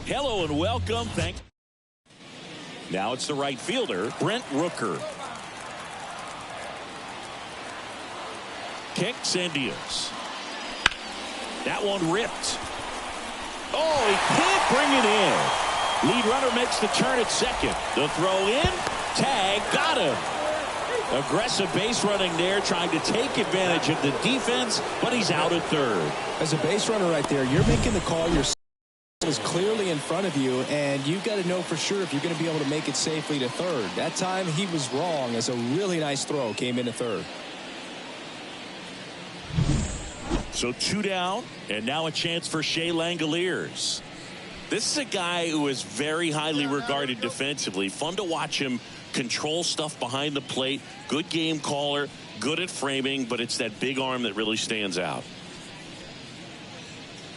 Hello and welcome. Thanks. Now it's the right fielder, Brent Rooker. Kicks and deals. That one ripped. Oh, he can't bring it in. Lead runner makes the turn at second. The throw in. Tag. Got him. Aggressive base running there, trying to take advantage of the defense, but he's out at third. As a base runner right there, you're making the call. Your is clearly in front of you, and you've got to know for sure if you're going to be able to make it safely to third. That time he was wrong, as a really nice throw came into third. So 2 down, and now a chance for Shea Langoliers. This is a guy who is very highly regarded defensively. Fun to watch him control stuff behind the plate. Good game caller, good at framing, but it's that big arm that really stands out.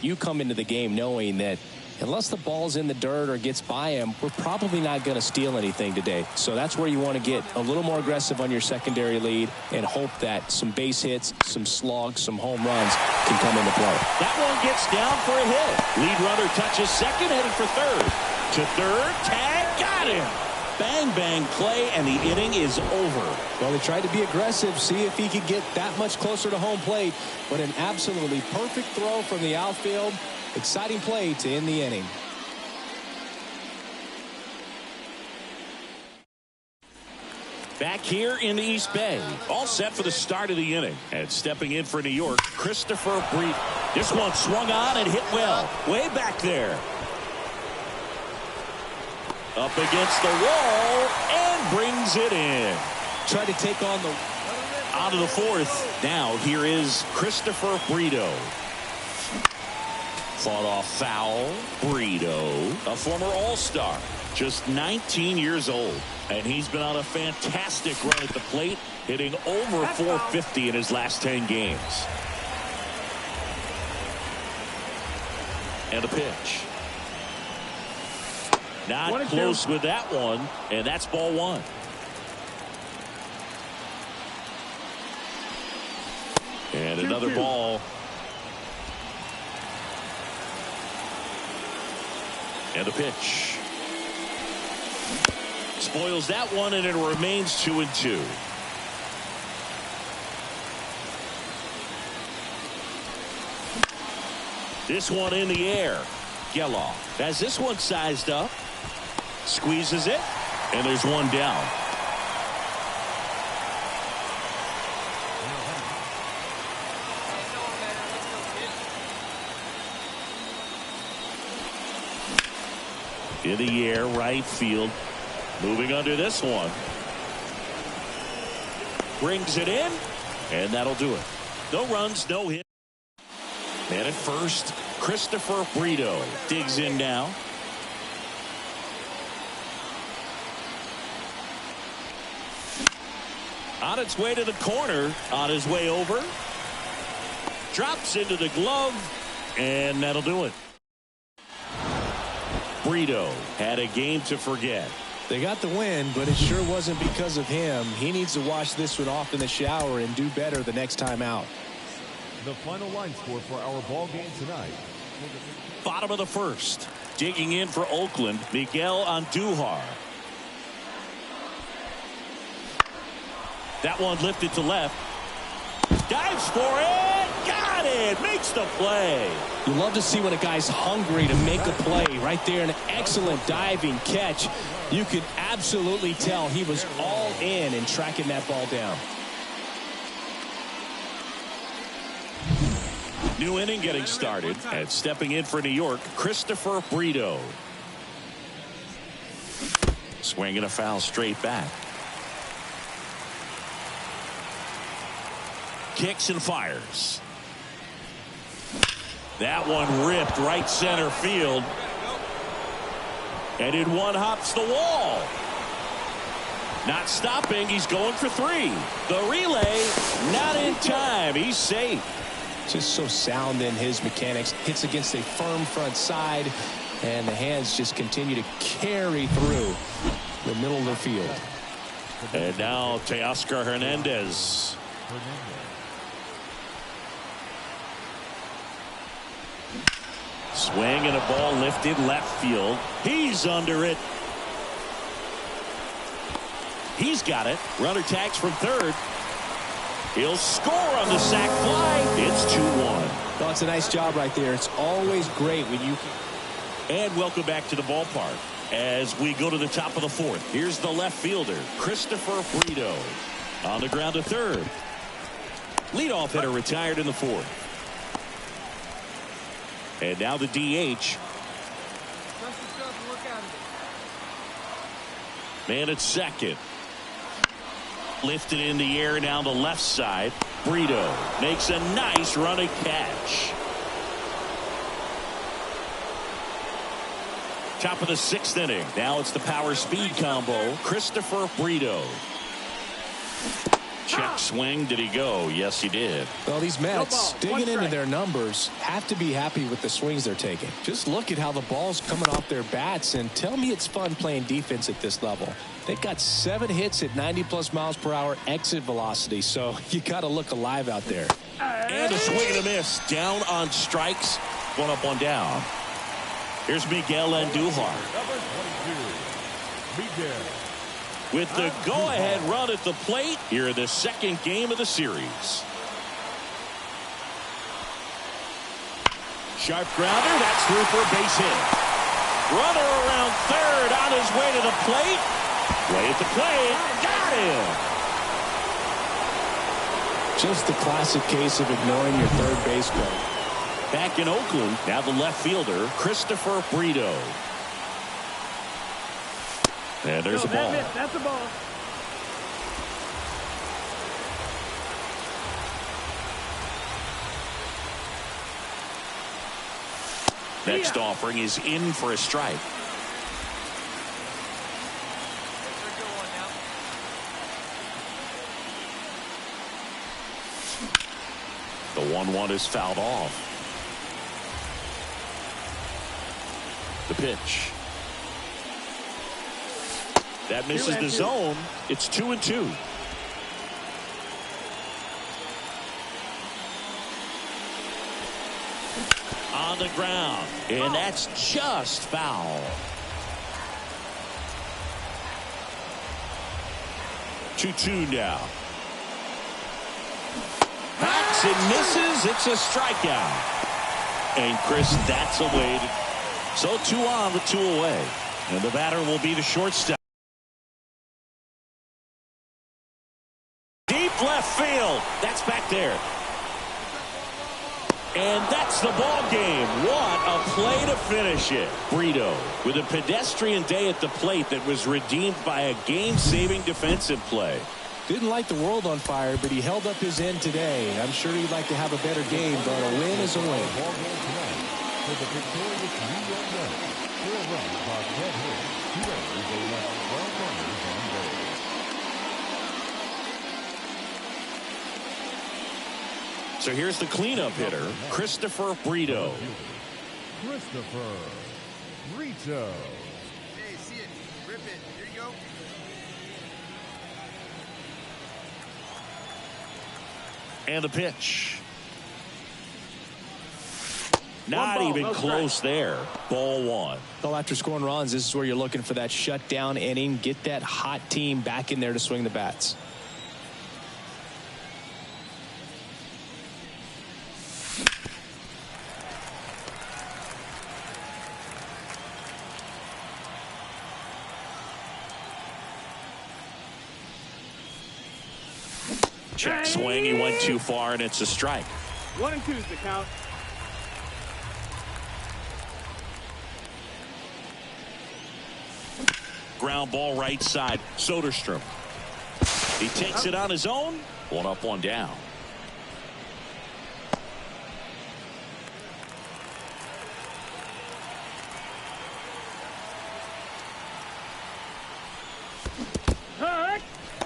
You come into the game knowing that unless the ball's in the dirt or gets by him, we're probably not going to steal anything today. So that's where you want to get a little more aggressive on your secondary lead and hope that some base hits, some slugs, some home runs can come into play. That one gets down for a hit. Lead runner touches second, headed for third. To third, tag, got him. Bang, bang play, and the inning is over. Well, they tried to be aggressive, see if he could get that much closer to home plate, but an absolutely perfect throw from the outfield. Exciting play to end the inning. Back here in the East Bay, all set for the start of the inning. And stepping in for New York, Christopher Brito. This one swung on and hit well, way back there. Up against the wall and brings it in. Tried to take on the out of the fourth. Now here is Christopher Brito. Fought off foul. Brito, a former All-Star, just 19 years old, and he's been on a fantastic run at the plate, hitting over 450 in his last 10 games. And a pitch. Not close with that one, and that's ball one. And another ball. And a pitch. Spoils that one, and it remains 2-2. This one in the air. Geloff has this one sized up. Squeezes it, and there's one down. In the air, right field. Moving under this one. Brings it in, and that'll do it. No runs, no hit. And at first, Christopher Brito digs in now. On its way to the corner, on his way over. Drops into the glove, and that'll do it. Brito had a game to forget. They got the win, but it sure wasn't because of him. He needs to wash this one off in the shower and do better the next time out. The final line score for our ball game tonight. Bottom of the first. Digging in for Oakland, Miguel Andujar. That one lifted to left. Dives for it. Got it. Makes the play. You love to see when a guy's hungry to make a play. Right there, an excellent diving catch. You could absolutely tell he was all in tracking that ball down. New inning getting started, and stepping in for New York, Christopher Brito. Swinging a foul straight back. Kicks and fires. That one ripped right center field. And in one hops the wall. Not stopping. He's going for 3. The relay not in time. He's safe. Just so sound in his mechanics. Hits against a firm front side. And the hands just continue to carry through the middle of the field. And now Teoscar Hernandez. Swing and a ball lifted left field. He's under it. He's got it. Runner tags from third. He'll score on the sac fly. It's 2-1. Well, it's a nice job right there. It's always great when you... And welcome back to the ballpark as we go to the top of the 4th. Here's the left fielder, Christopher Brito. On the ground to third. Leadoff hitter retired in the 4th. And now the DH. Man at second. Lifted in the air down the left side. Brito makes a nice running catch. Top of the 6th inning. Now it's the power speed combo. Christopher Brito. Check swing. Did he go? Yes, he did. Well, these Mets digging into their numbers have to be happy with the swings they're taking. Just look at how the ball's coming off their bats and tell me it's fun playing defense at this level. They've got 7 hits at 90+ miles per hour exit velocity, so you got to look alive out there. And a swing and a miss. Down on strikes. 1 up, 1 down. Here's Miguel Andujar. With the go-ahead run at the plate here in the 2nd game of the series. Sharp grounder. That's through for a base hit. Runner around third on his way to the plate. Way at the plate. Got him. Just the classic case of ignoring your third base coach. Back in Oakland, now the left fielder, Christopher Brito. And there's a ball. That's a ball. Next offering is in for a strike. The 1-1 is fouled off. The pitch. That misses the zone. It's 2-2. On the ground. And that's just foul. 2-2 now. Hacks and misses. It's a strikeout. And Chris, that's a way to... So 2 on with 2 away. And the batter will be the shortstop. Deep left field. That's back there. And that's the ball game. What a play to finish it. Brito with a pedestrian day at the plate that was redeemed by a game-saving defensive play. Didn't light the world on fire, but he held up his end today. I'm sure he'd like to have a better game, but a win is a win. For the victorious New York Mets, 4 runs by Brett Hicks, 2 errors, they left 12 runners on base. So here's the cleanup hitter, Christopher Brito. Christopher Brito. Hey, see it. Rip it. Here you go. And the pitch. Not even close there. Ball 1. Well, after scoring runs, this is where you're looking for that shutdown inning. Get that hot team back in there to swing the bats. Check swing. He went too far, and it's a strike. 1 and 2 is the count. Ground ball right side. Soderstrom. He takes it on his own. 1 up, 1 down.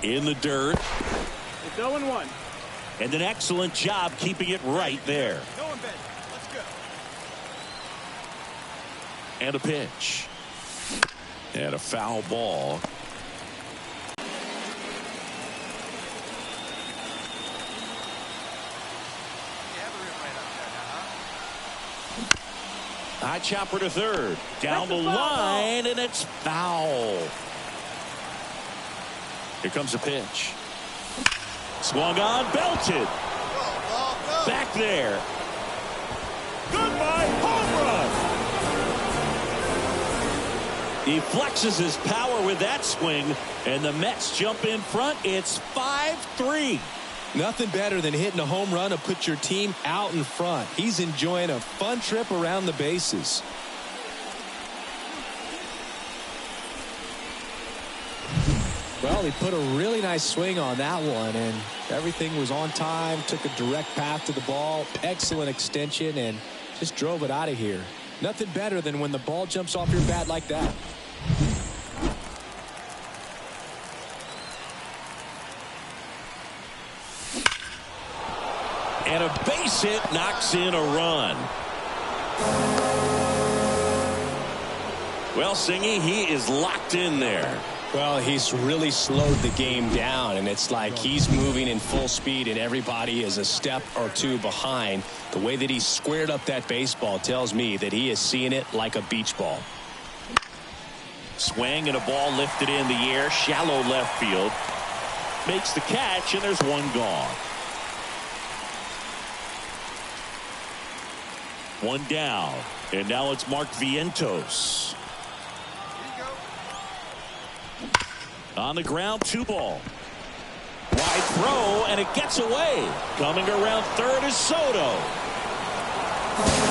In the dirt. It's 0-1. And an excellent job keeping it right there. No one bet. Let's go. And a pitch. And a foul ball. High chopper to third. Down the line, and it's foul. Here comes a pitch. Swung on, belted. Back there. Goodbye, home run. He flexes his power with that swing, and the Mets jump in front. It's 5-3. Nothing better than hitting a home run to put your team out in front. He's enjoying a fun trip around the bases. Well, he put a really nice swing on that one, and everything was on time, took a direct path to the ball, excellent extension, and just drove it out of here. Nothing better than when the ball jumps off your bat like that. And a base hit knocks in a run. Well, Singy, he is locked in there. Well, he's really slowed the game down, and it's like he's moving in full speed, and everybody is a step or two behind. The way that he squared up that baseball tells me that he is seeing it like a beach ball. Swing and a ball lifted in the air, shallow left field. Makes the catch, and there's one gone. One down, and now it's Mark Vientos. On the ground, 2 ball. Wide throw, and it gets away. Coming around third is Soto.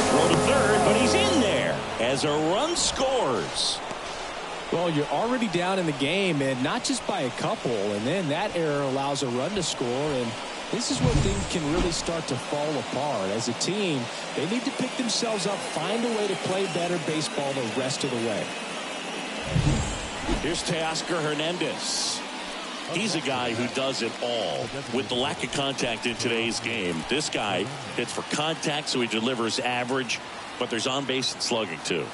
Throw to third, but he's in there as a run scores. Well, you're already down in the game, and not just by a couple, and then that error allows a run to score, and this is where things can really start to fall apart. As a team, they need to pick themselves up, find a way to play better baseball the rest of the way. Here's Teoscar Hernandez. He's a guy who does it all. With the lack of contact in today's game, this guy hits for contact, so he delivers average, but there's on-base and slugging too.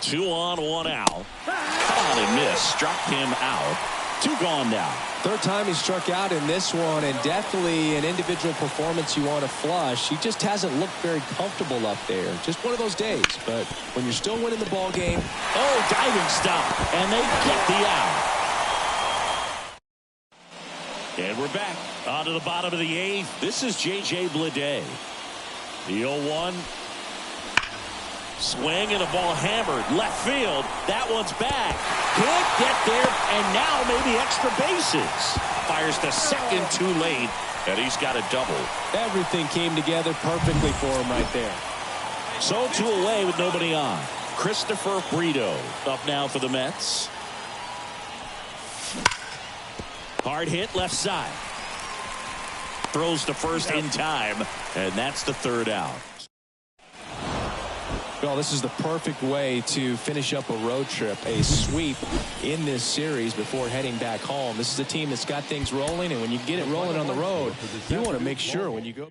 2 on, 1 out. Caught and missed. Struck him out. 2 gone now. Third time he struck out in this one, and definitely an individual performance you want to flush. He just hasn't looked very comfortable up there. Just one of those days. But when you're still winning the ball game. Oh, diving stop, and they get the out. And we're back on to the bottom of the 8th. This is J.J. Bleday. The 0-1. Swing and a ball hammered left field. That one's back. Can't get there, and now maybe extra bases. Fires to second too late, and he's got a double. Everything came together perfectly for him right there. So 2 away with nobody on. Christopher Brito up now for the Mets. Hard hit left side. Throws to first in time, and that's the 3rd out. Well, this is the perfect way to finish up a road trip, a sweep in this series before heading back home. This is a team that's got things rolling, and when you get it rolling on the road, you want to make sure when you go.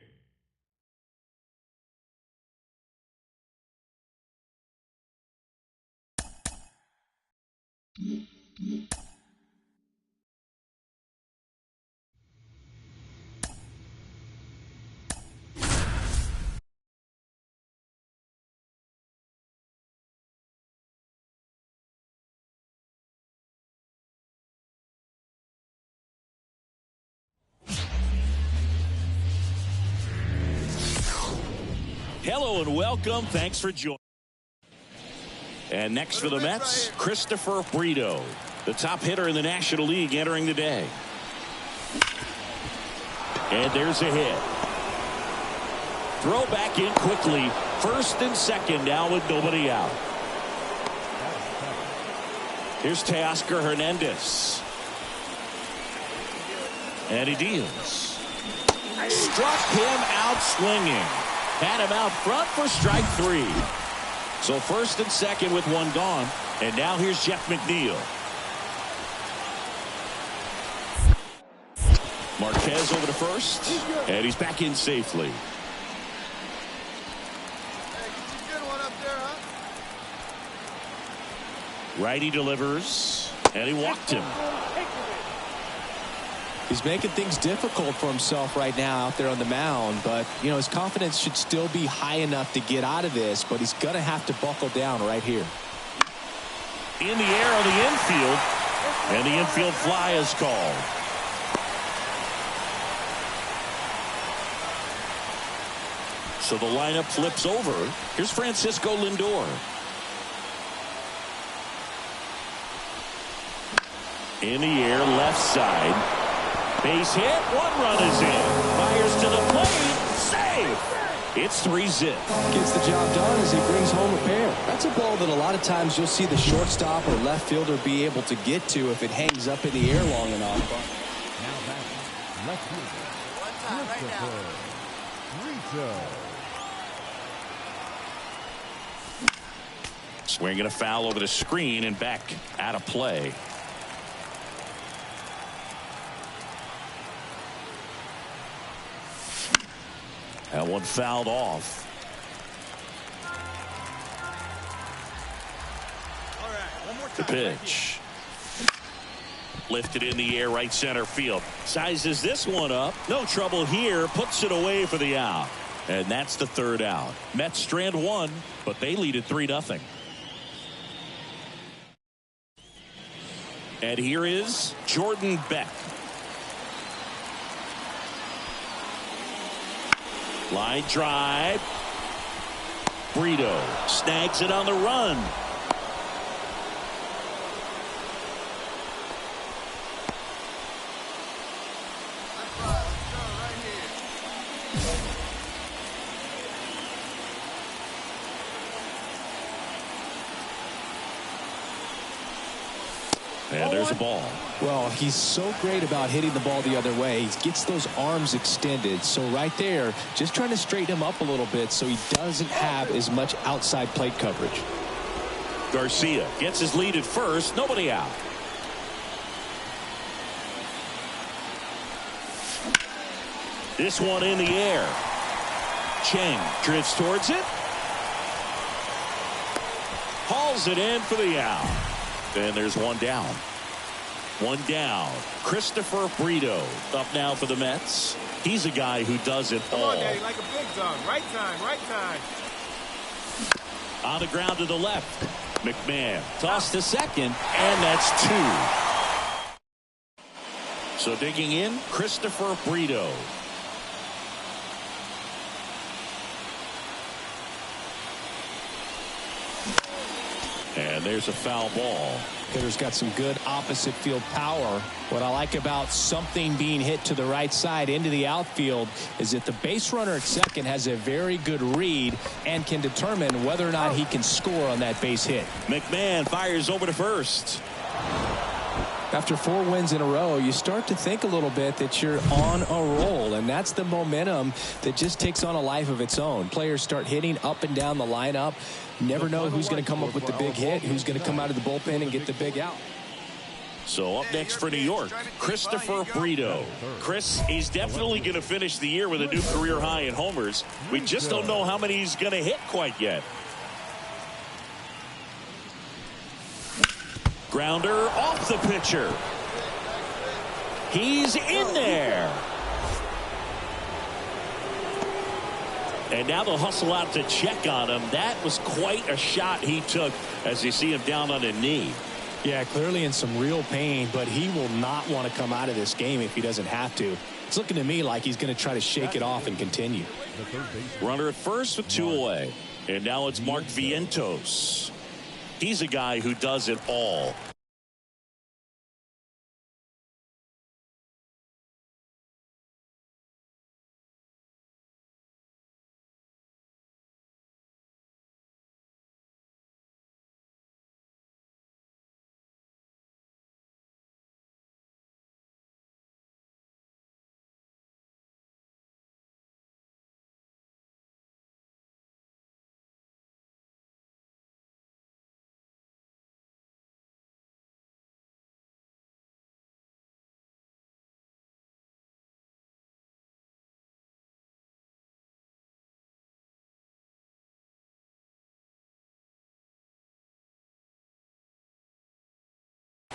Hello and welcome. Thanks for joining. And next for the Mets, Christopher Brito, the top hitter in the National League entering the day. And there's a hit. Throw back in quickly. First and second now with nobody out. Here's Teoscar Hernandez. And he deals. Struck him out swinging. Had him out front for strike 3. So first and second with 1 gone. And now here's Jeff McNeil. Marquez over to first, and he's back in safely. Hey, you good one up there, huh? Righty delivers, and he walked him. He's making things difficult for himself right now out there on the mound, but his confidence should still be high enough to get out of this, but he's going to have to buckle down right here. In the air on the infield, and the infield fly is called. So the lineup flips over. Here's Francisco Lindor. In the air, left side. Base hit. One run is in. Fires to the plate. Safe. It's 3-zip. Gets the job done as he brings home a pair. That's a ball that a lot of times you'll see the shortstop or left fielder be able to get to if it hangs up in the air long enough. Now back, left fielder, One time right now. Brito. Swinging a foul over the screen and back out of play. That one fouled off. All right, one more The time. pitch. Lifted in the air, right center field. Sizes this one up. No trouble here. Puts it away for the out. And that's the third out. Mets strand one, but they lead at 3-0. And here is Jordan Beck. Line drive. Brito snags it on the run. And there's a ball. Well, he's so great about hitting the ball the other way. He gets those arms extended. So right there, just trying to straighten him up a little bit so he doesn't have as much outside plate coverage. Garcia gets his lead at first. Nobody out. This one in the air. Cheng drifts towards it. Hauls it in for the out. And there's one down. One down. Christopher Brito up now for the Mets. He's a guy who does it Come all. on, Daddy, like a big dog. Right time, right time. On the ground to the left. McMahon tossed to second, and that's two. So digging in, Christopher Brito. And there's a foul ball. Hitter's got some good opposite field power. What I like about something being hit to the right side into the outfield is that the base runner at second has a very good read and can determine whether or not he can score on that base hit. McMahon fires over to first. After 4 wins in a row, you start to think a little bit that you're on a roll, and that's the momentum that just takes on a life of its own. Players start hitting up and down the lineup. You never know who's going to come up with the big hit, who's going to come out of the bullpen and get the big out. So up next for New York, Christopher Brito. Chris, he's definitely going to finish the year with a new career high in homers. We just don't know how many he's going to hit quite yet. Grounder off the pitcher. He's in there. And now they'll hustle out to check on him. That was quite a shot he took as you see him down on a knee. Yeah, clearly in some real pain, but he will not want to come out of this game if he doesn't have to. It's looking to me like he's going to try to shake it off and continue. Runner at first with 2 away. And now it's Mark Vientos. He's a guy who does it all.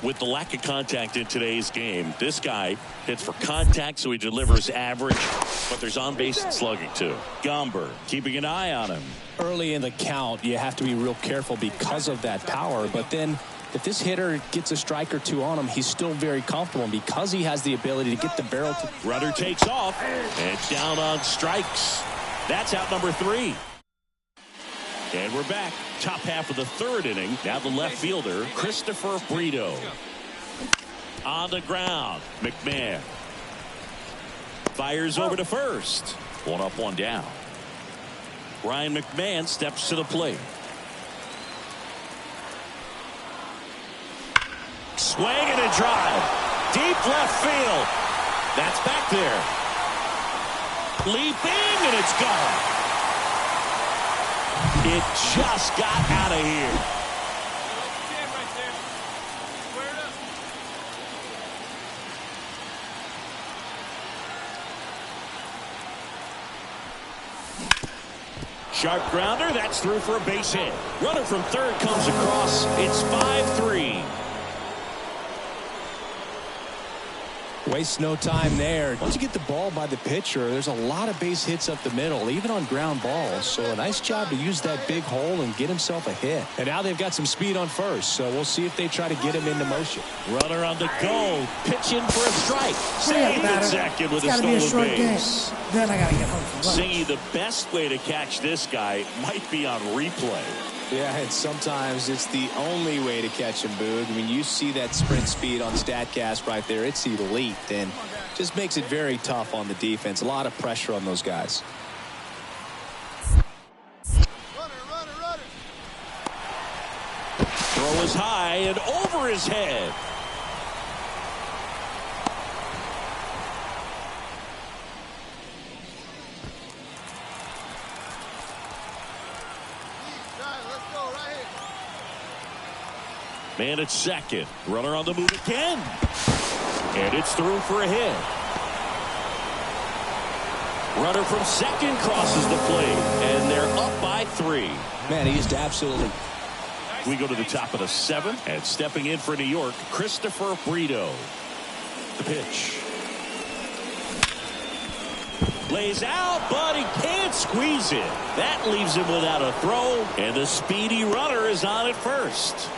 With the lack of contact in today's game, this guy hits for contact, so he delivers average, but there's on-base slugging too. Gomber keeping an eye on him. Early in the count, you have to be real careful because of that power, but then if this hitter gets a strike or two on him, he's still very comfortable because he has the ability to get the barrel to. Runner takes off and down on strikes. That's out number 3. And we're back. Top half of the 3rd inning. Now the left fielder, Christopher Brito. On the ground, McMahon fires over to first. 1 up, 1 down. Ryan McMahon steps to the plate. Swing and a drive. Deep left field. That's back there. Leaping, and it's gone. It just got out of here. Jam right there. Square it up. Sharp grounder. That's through for a base hit. Runner from third comes across. It's 5-3. Waste no time there. Once you get the ball by the pitcher, there's a lot of base hits up the middle, even on ground balls. So a nice job to use that big hole and get himself a hit. And now they've got some speed on first, so we'll see if they try to get him into motion. Runner on the go. Pitching for a strike. Singing at second with a stolen base. Then I got to get home from lunch. Singing, the best way to catch this guy might be on replay. Yeah, and sometimes it's the only way to catch him, Boog. I mean, you see that sprint speed on StatCast right there. It's elite, and just makes it very tough on the defense. A lot of pressure on those guys. Runner. Throw is high and over his head. Man at second. Runner on the move again. And it's through for a hit. Runner from second crosses the plate. And they're up by 3. Man, he just absolutely. We go to the top of the 7th. And stepping in for New York, Christopher Brito. The pitch. Lays out, but he can't squeeze it. That leaves him without a throw. And the speedy runner is on at first.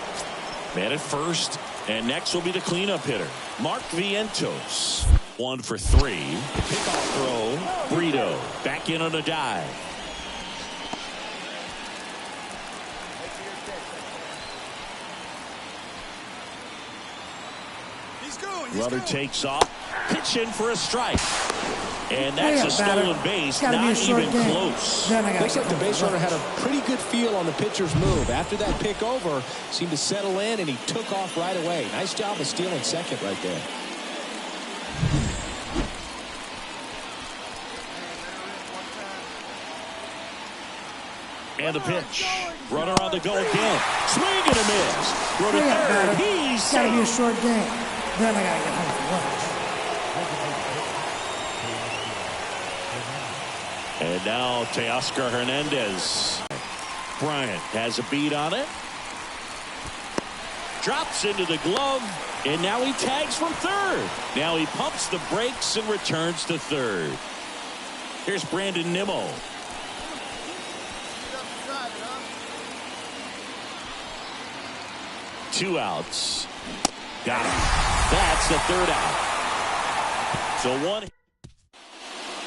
Man at first, and next will be the cleanup hitter, Mark Vientos. 1 for 3. Pickoff throw. Brito back in on a dive. Runner takes off, pitching for a strike. And that's a stolen base, not even close. Looks like the base runner had a pretty good feel on the pitcher's move. After that pick over, seemed to settle in, and he took off right away. Nice job of stealing second right there. And the pitch. Runner on the go again. Swing and a miss. Go to third. He's It's got to be a short game. Then I got to get home from lunch. And now Teoscar Hernandez. Bryant has a beat on it. Drops into the glove. And now he tags from third. Now he pumps the brakes and returns to third. Here's Brandon Nimmo. 2 outs. Got him. That's the 3rd out. So 1.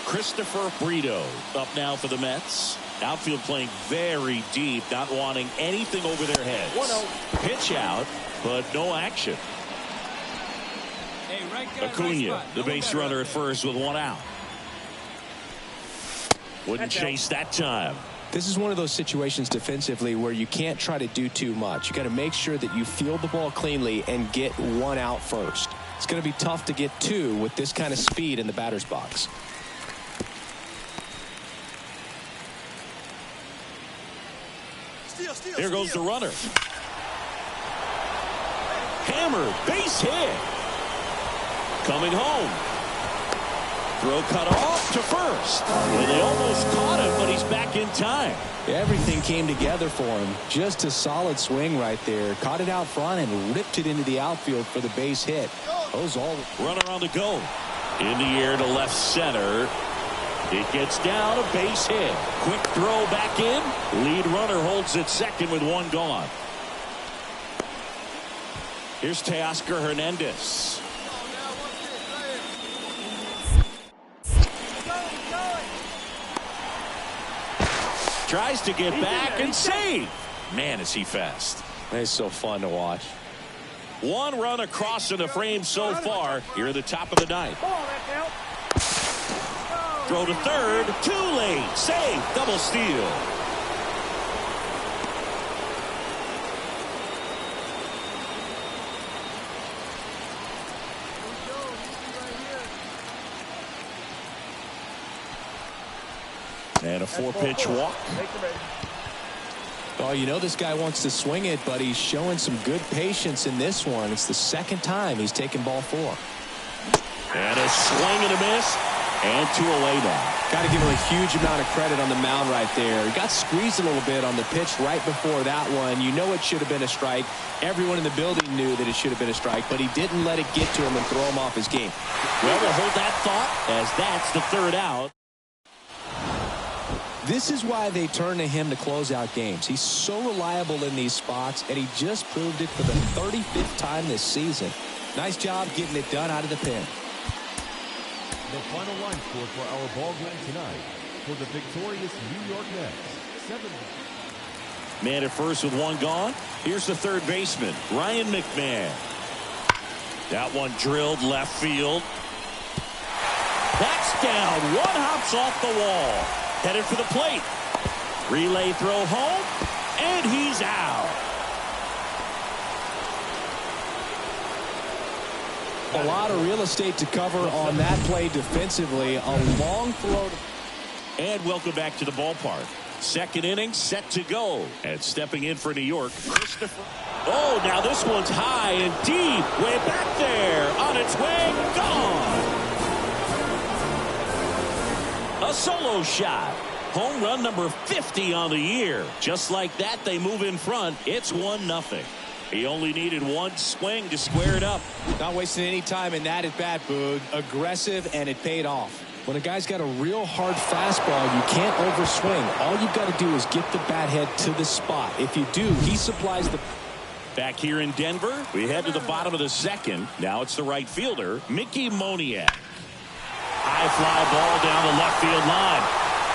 Christopher Brito up now for the Mets. Outfield playing very deep, not wanting anything over their heads. 1-0. Pitch out, but no action. Hey, right guy, Acuna, right spot. the base runner at first with 1 out. Wouldn't chase that time. This is one of those situations defensively where you can't try to do too much. You got to make sure that you field the ball cleanly and get 1 out first. It's going to be tough to get 2 with this kind of speed in the batter's box. Here goes the runner. Hammer, base hit. Coming home. Throw cut off to first. And they almost caught him, but he's back in time. Everything came together for him. Just a solid swing right there. Caught it out front and ripped it into the outfield for the base hit. Those all runner on the go. In the air to left center. It gets down, a base hit. Quick throw back in. Lead runner holds it second with one gone. Here's Teoscar Hernandez. Tries to get back and save. Man, is he fast. It's so fun to watch. One run across in the frame so far here at the top of the ninth. Throw to third. Too late. Save. Double steal. And a 4-pitch walk. Oh, you know this guy wants to swing it, but he's showing some good patience in this one. It's the second time he's taken ball 4. And a swing and a miss. And 2 away now. Got to give him a huge amount of credit on the mound right there. He got squeezed a little bit on the pitch right before that one. You know it should have been a strike. Everyone in the building knew that it should have been a strike, but he didn't let it get to him and throw him off his game. Well, we'll hold that thought as that's the third out. This is why they turn to him to close out games. He's so reliable in these spots, and he just proved it for the 35th time this season. Nice job getting it done out of the pen. The final line score for our ball game tonight for the victorious New York Mets. 7. Man at first with one gone. Here's the third baseman, Ryan McMahon. That one drilled left field. That's down. One hops off the wall. Headed for the plate. Relay throw home. And he's out. A lot of real estate to cover on that play defensively. A long throw. And welcome back to the ballpark. Second inning set to go. And stepping in for New York, Christopher. Oh, now this one's high and deep. Way back there. On its way. Gone. A solo shot. Home run number 50 on the year. Just like that, they move in front. It's 1-0. He only needed one swing to square it up. Not wasting any time in that at bat, Boog. Aggressive, and it paid off. When a guy's got a real hard fastball, you can't overswing. All you've got to do is get the bat head to the spot. If you do, he supplies the... Back here in Denver, we head to the bottom of the second. Now it's the right fielder, Mickey Moniak. High fly ball down the left field line.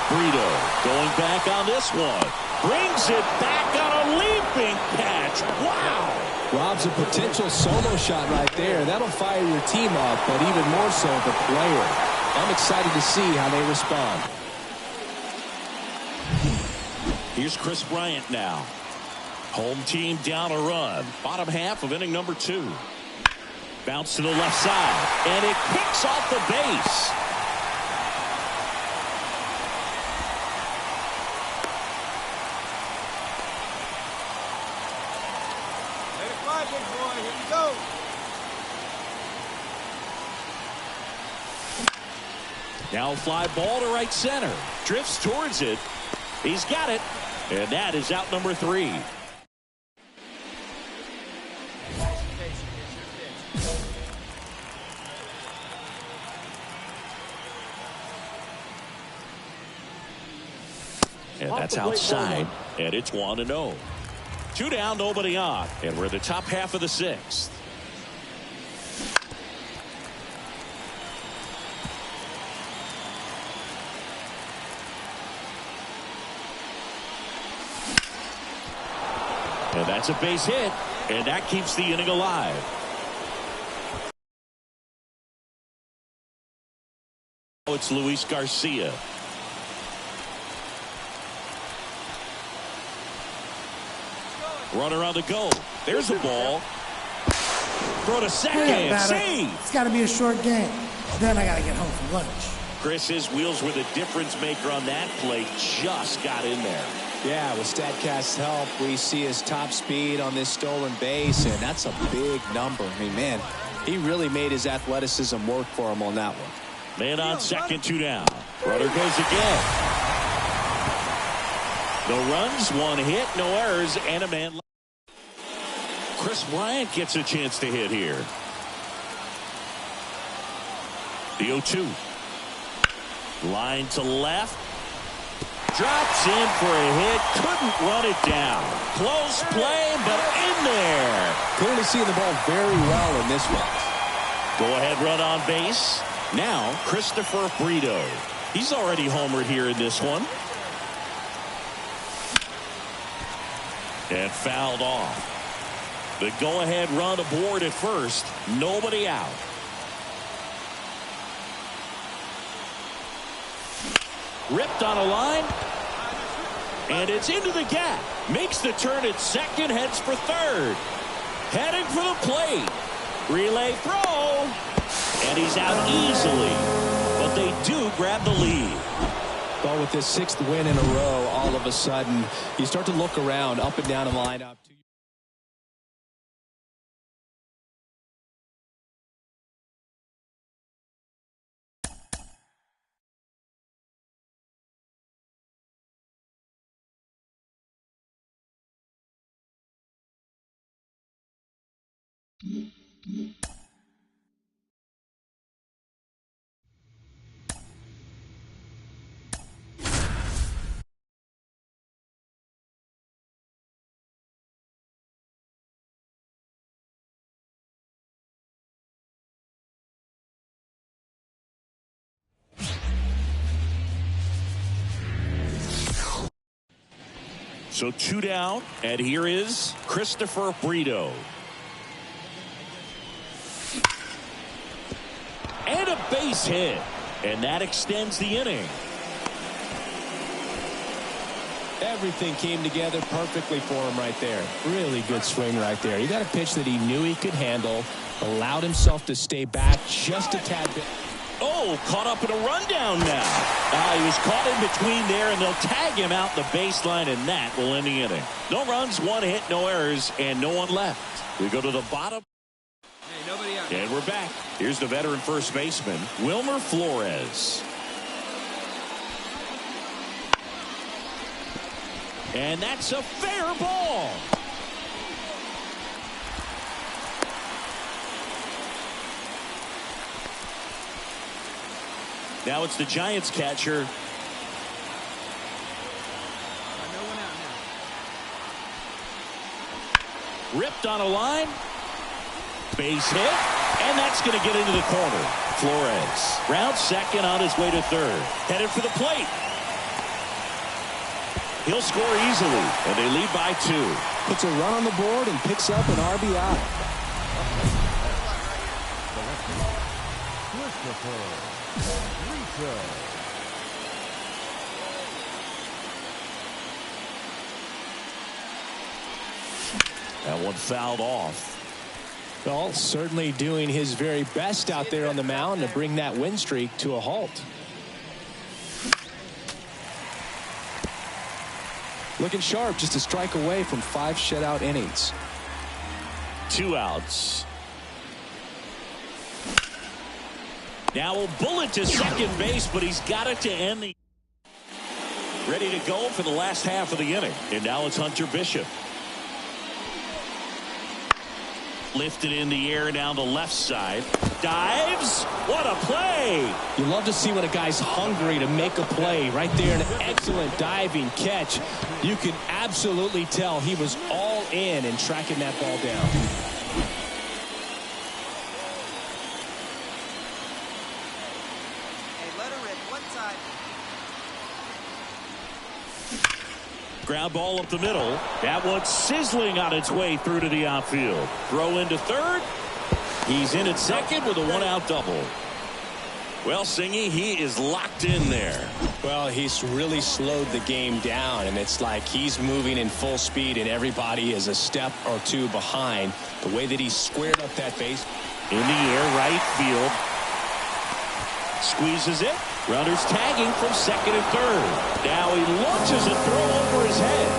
Brito going back on this one. Brings it back on a leaping catch. Wow. Rob's a potential solo shot right there. That'll fire your team up, but even more so the player. I'm excited to see how they respond. Here's Chris Bryant now. Home team down a run. Bottom half of inning number 2. Bounce to the left side. And it kicks off the base. Now fly ball to right center. Drifts towards it. He's got it. And that is out number 3. And that's outside. And it's 1-0. 2 down, nobody on. And we're in the top half of the 6th. And that's a base hit, and that keeps the inning alive. It's Luis Garcia. Runner on the go. There's the ball. Throw to second. Save. It's got to be a short game. Then I got to get home for lunch. Chris, his wheels were the difference maker on that play. Just got in there. Yeah, with StatCast's help, we see his top speed on this stolen base, and that's a big number. I mean, man, he really made his athleticism work for him on that one. Man on second, 2 down. Runner goes again. No runs, 1 hit, no errors, and a man. Chris Bryant gets a chance to hit here. The 0-2. Line to left. Drops in for a hit. Couldn't run it down. Close play, but in there. Clearly seeing the ball very well in this one. Go ahead run on base. Now Christopher Brito. He's already homered here in this one. And fouled off. The go-ahead run aboard at first. Nobody out. Ripped on a line. And it's into the gap. Makes the turn at second. Heads for third. Heading for the plate. Relay throw. And he's out easily. But they do grab the lead. Well, with this 6th win in a row, all of a sudden, you start to look around up and down the lineup. So 2 down, and here is Christopher Brito. And a base hit. And that extends the inning. Everything came together perfectly for him right there. Really good swing right there. He got a pitch that he knew he could handle, allowed himself to stay back just a tad bit. Oh, caught up in a rundown now. He was caught in between there, and they'll tag him out the baseline, and that will end the inning. No runs, 1 hit, no errors, and no one left. We go to the bottom. Hey, nobody out. And we're back. Here's the veteran first baseman, Wilmer Flores. And that's a fair ball. Now it's the Giants catcher. No one out now. Ripped on a line. Base hit. And that's going to get into the corner. Flores round second on his way to third. Headed for the plate. He'll score easily. And they lead by 2. Puts a run on the board and picks up an RBI. That one fouled off. Well, certainly doing his very best out there on the mound to bring that win streak to a halt. Looking sharp, just a strike away from 5 shutout innings. 2 outs. Now a bullet to second base, but he's got it to end the. Ready to go for the last half of the inning. And now it's Hunter Bishop. Lifted in the air down the left side. Dives. What a play. You love to see when a guy's hungry to make a play. Right there, an excellent diving catch. You can absolutely tell he was all in tracking that ball down. Hey, let her rip. One side. Ground ball up the middle. That one's sizzling on its way through to the outfield. Throw into third. He's in at second with a 1-out double. Well, Singy, he is locked in there. Well, he's really slowed the game down, and it's like he's moving in full speed, and everybody is a step or 2 behind. The way that he squared up that base. In the air, right field. Squeezes it. Runners tagging from second and third. Now he launches a throw over his head.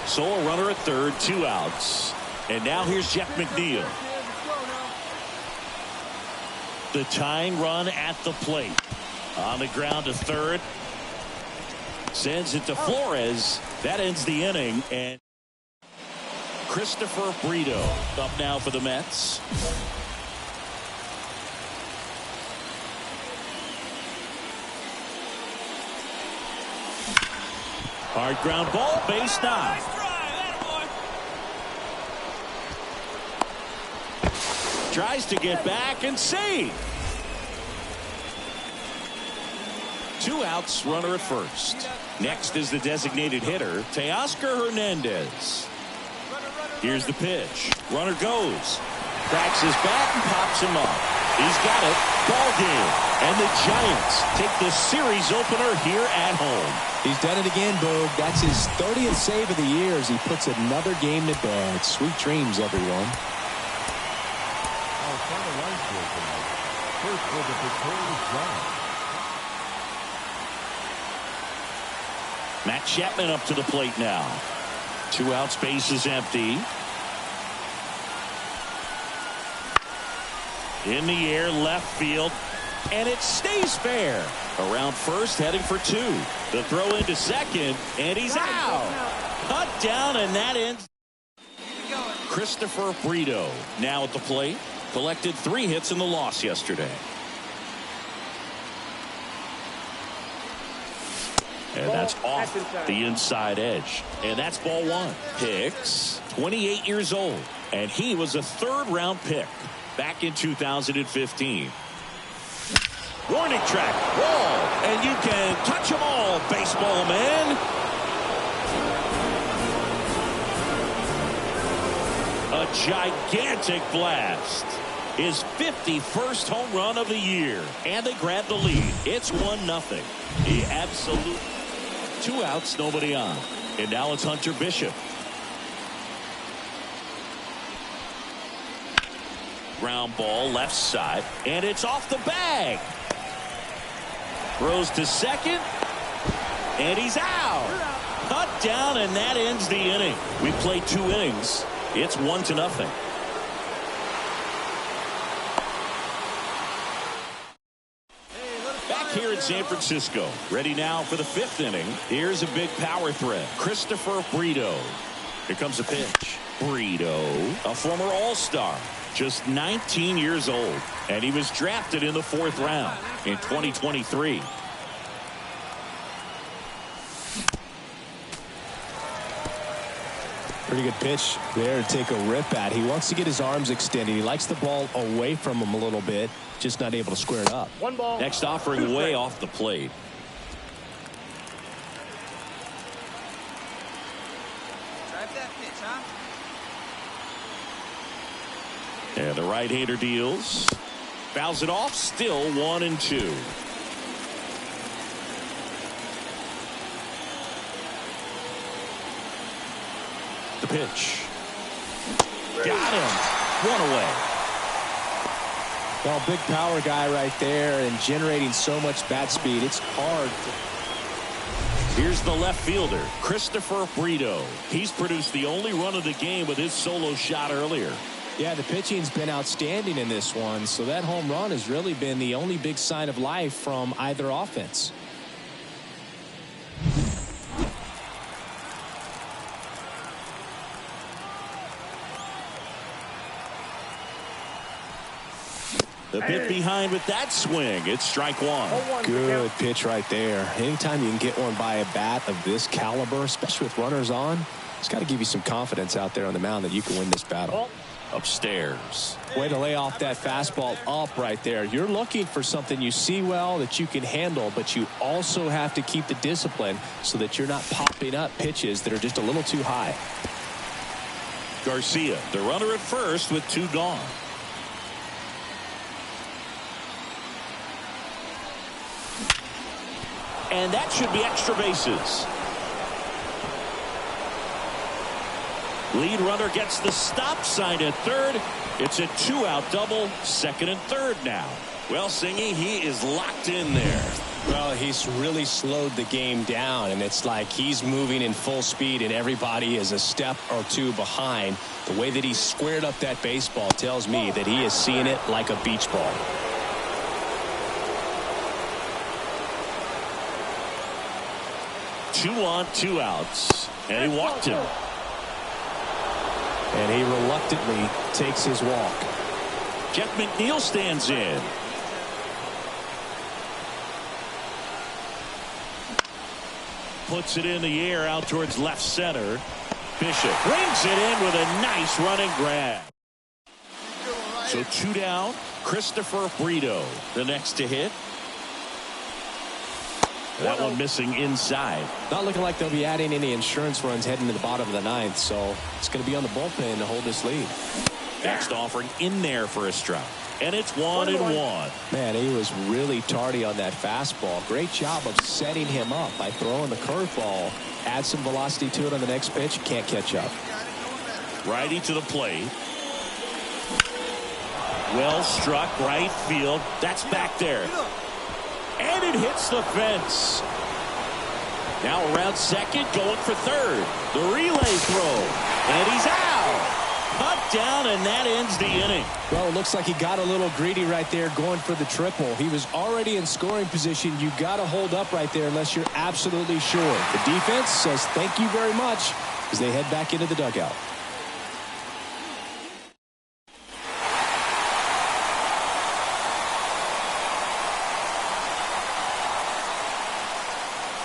So a runner at third, 2 outs. And now here's Jeff McNeil. The tying run at the plate. On the ground to third. Sends it to Flores. That ends the inning. And Christopher Brito up now for the Mets. Hard ground ball, base knock. Nice try, attaboy. Tries to get back and save. 2 outs, runner at first. Next is the designated hitter, Teoscar Hernandez. Here's the pitch. Runner goes. Cracks his bat and pops him up. He's got it. Ball game. And the Giants take the series opener here at home. He's done it again, Boog. That's his 30th save of the year as he puts another game to bed. Sweet dreams, everyone. Our final line score tonight. First for the victorious Giants. Matt Chapman up to the plate now. 2 outs, base is empty. In the air, left field, and it stays fair. Around first, heading for 2. The throw into second, and he's out. Cut down, and that ends. Christopher Brito now at the plate. Collected 3 hits in the loss yesterday. And that's off the inside edge. And that's ball 1. Hicks, 28 years old. And he was a 3rd-round pick back in 2015. Warning track, ball, and you can touch them all, baseball man. A gigantic blast. His 51st home run of the year. And they grab the lead. It's 1-0. He absolutely... 2 outs, nobody on. And now it's Hunter Bishop. Ground ball left side, and it's off the bag. Throws to second, and he's out. Cut down, and that ends the inning. We played 2 innings. It's 1-0. Here in San Francisco, ready now for the 5th inning. Here's a big power threat, Christopher Brito. Here comes a pitch. Brito, a former All-Star, just 19 years old, and he was drafted in the 4th round in 2023. Pretty good pitch there to take a rip at. He wants to get his arms extended. He likes the ball away from him a little bit, just not able to square it up. 1 ball. Next offering way off the plate. Drive that pitch, huh? And the right-hander deals. Fouls it off, still 1-2. The pitch. Got him. 1 away. Well, big power guy right there and generating so much bat speed. It's hard. Here's the left fielder, Christopher Brito. He's produced the only run of the game with his solo shot earlier. Yeah, the pitching's been outstanding in this one, so that home run has really been the only big sign of life from either offense. The bit behind with that swing. It's strike 1. Good pitch right there. Anytime you can get one by a bat of this caliber, especially with runners on, it's got to give you some confidence out there on the mound that you can win this battle. Upstairs. Way to lay off that fastball up right there. You're looking for something you see well that you can handle, but you also have to keep the discipline so that you're not popping up pitches that are just a little too high. Garcia, the runner at first with 2 gone. And that should be extra bases. Lead runner gets the stop sign at third. It's a 2-out double, second and third now. Well, Singy, he is locked in there. Well, he's really slowed the game down, and it's like he's moving in full speed, and everybody is a step or 2 behind. The way that he squared up that baseball tells me that he is seeing it like a beach ball. 2 on, 2 outs. And he walked him. And he reluctantly takes his walk. Jeff McNeil stands in. Puts it in the air out towards left center. Bishop brings it in with a nice running grab. So 2 down. Christopher Brito, the next to hit. That one missing inside. Not looking like they'll be adding any insurance runs heading to the bottom of the ninth, so it's going to be on the bullpen to hold this lead. Next offering in there for a strike. And it's 1-1. Man, he was really tardy on that fastball. Great job of setting him up by throwing the curveball. Add some velocity to it on the next pitch. Can't catch up. Righty to the plate. Well struck right field. That's back there. And it hits the fence. Now around second, going for third. The relay throw. And he's out. Cut down, and that ends the inning. Well, it looks like he got a little greedy right there going for the triple. He was already in scoring position. You got to hold up right there unless you're absolutely sure. The defense says thank you very much as they head back into the dugout.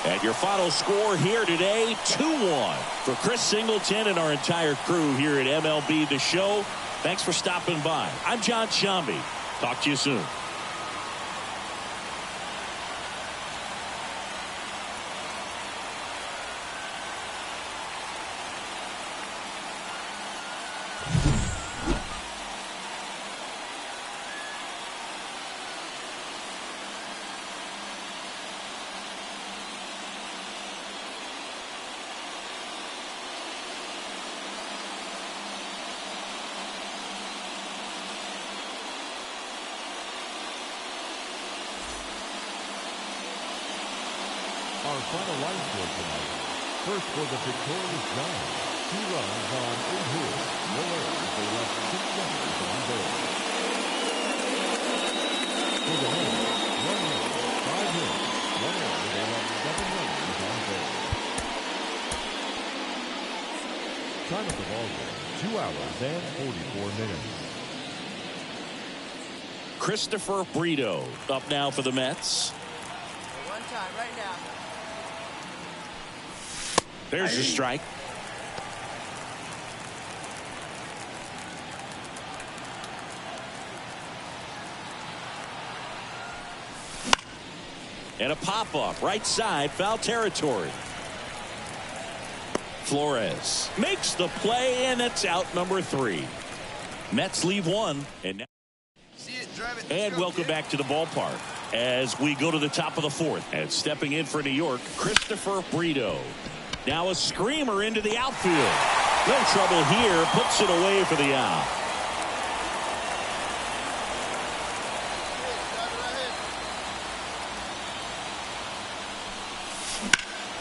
And your final score here today, 2-1 for Chris Singleton and our entire crew here at MLB The Show. Thanks for stopping by. I'm John Shambi. Talk to you soon. Our final line score tonight. First for the victorious Giants. 2 runs on 8 hits. No errors. They left 6 runners on base. For the Mets, 1 run, 5 hits. 1 error. They left 7 runners on base. Time of the ball game, 2 hours and 44 minutes. Christopher Brito up now for the Mets. One time, right now. There's your strike. And a pop-up right side, foul territory. Flores makes the play, and it's out number 3. Mets leave 1, and now and welcome back to the ballpark as we go to the top of the 4th. And stepping in for New York, Christopher Brito. Now a screamer into the outfield. No trouble here. Puts it away for the out.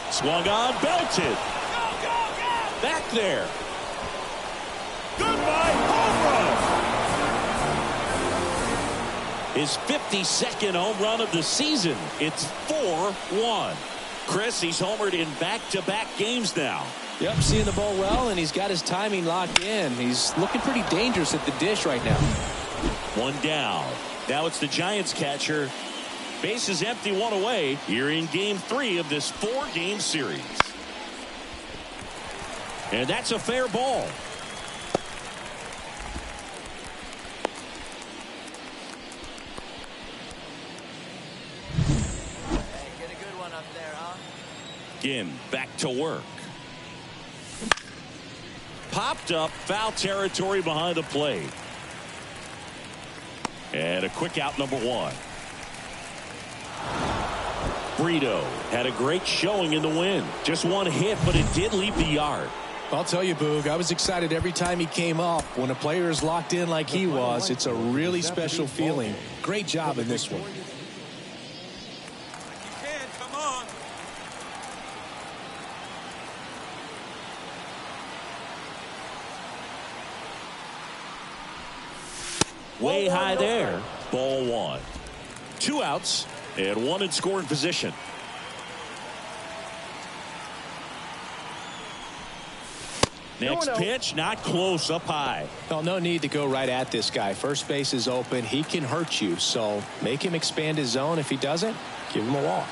Swung on, belted. Back there. Goodbye, home run. His 52nd home run of the season. It's 4-1. Chris, he's homered in back-to-back games now. Yep, seeing the ball well, and he's got his timing locked in. He's looking pretty dangerous at the dish right now. 1 down. Now it's the Giants catcher. Base is empty, 1 away. Here in game 3 of this 4-game series. And that's a fair ball. Again, back to work. Popped up, foul territory behind the plate. And a quick out, number 1. Brito had a great showing in the win. Just 1 hit, but it did leave the yard. I'll tell you, Boog, I was excited every time he came up. When a player is locked in like he was, it's a really special feeling. Great job in this one. Way high there. Ball 1. 2 outs and 1 in scoring position. Next pitch, not close, up high. Well, no need to go right at this guy. First base is open. He can hurt you. So make him expand his zone. If he doesn't, give him a walk.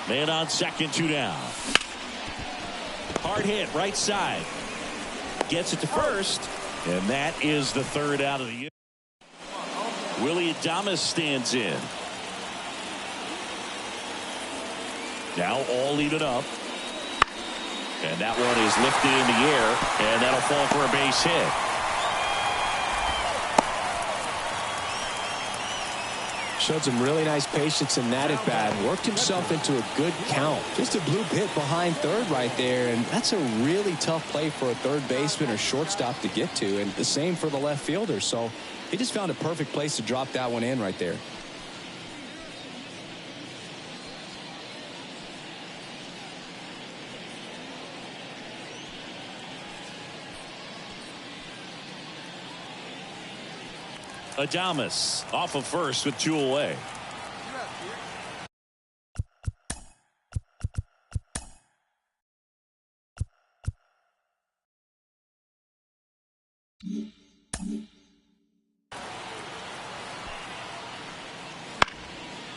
Man on second, 2 down. Hard hit, right side. Gets it to first, and that is the 3rd out of the inning. Willy Adames stands in. Now all even up. And that one is lifted in the air, and that'll fall for a base hit. Showed some really nice patience in that at bat. Worked himself into a good count. Just a bloop hit behind third right there, and that's a really tough play for a third baseman or shortstop to get to, and the same for the left fielder. So he just found a perfect place to drop that one in right there. Adames off of first with 2 away.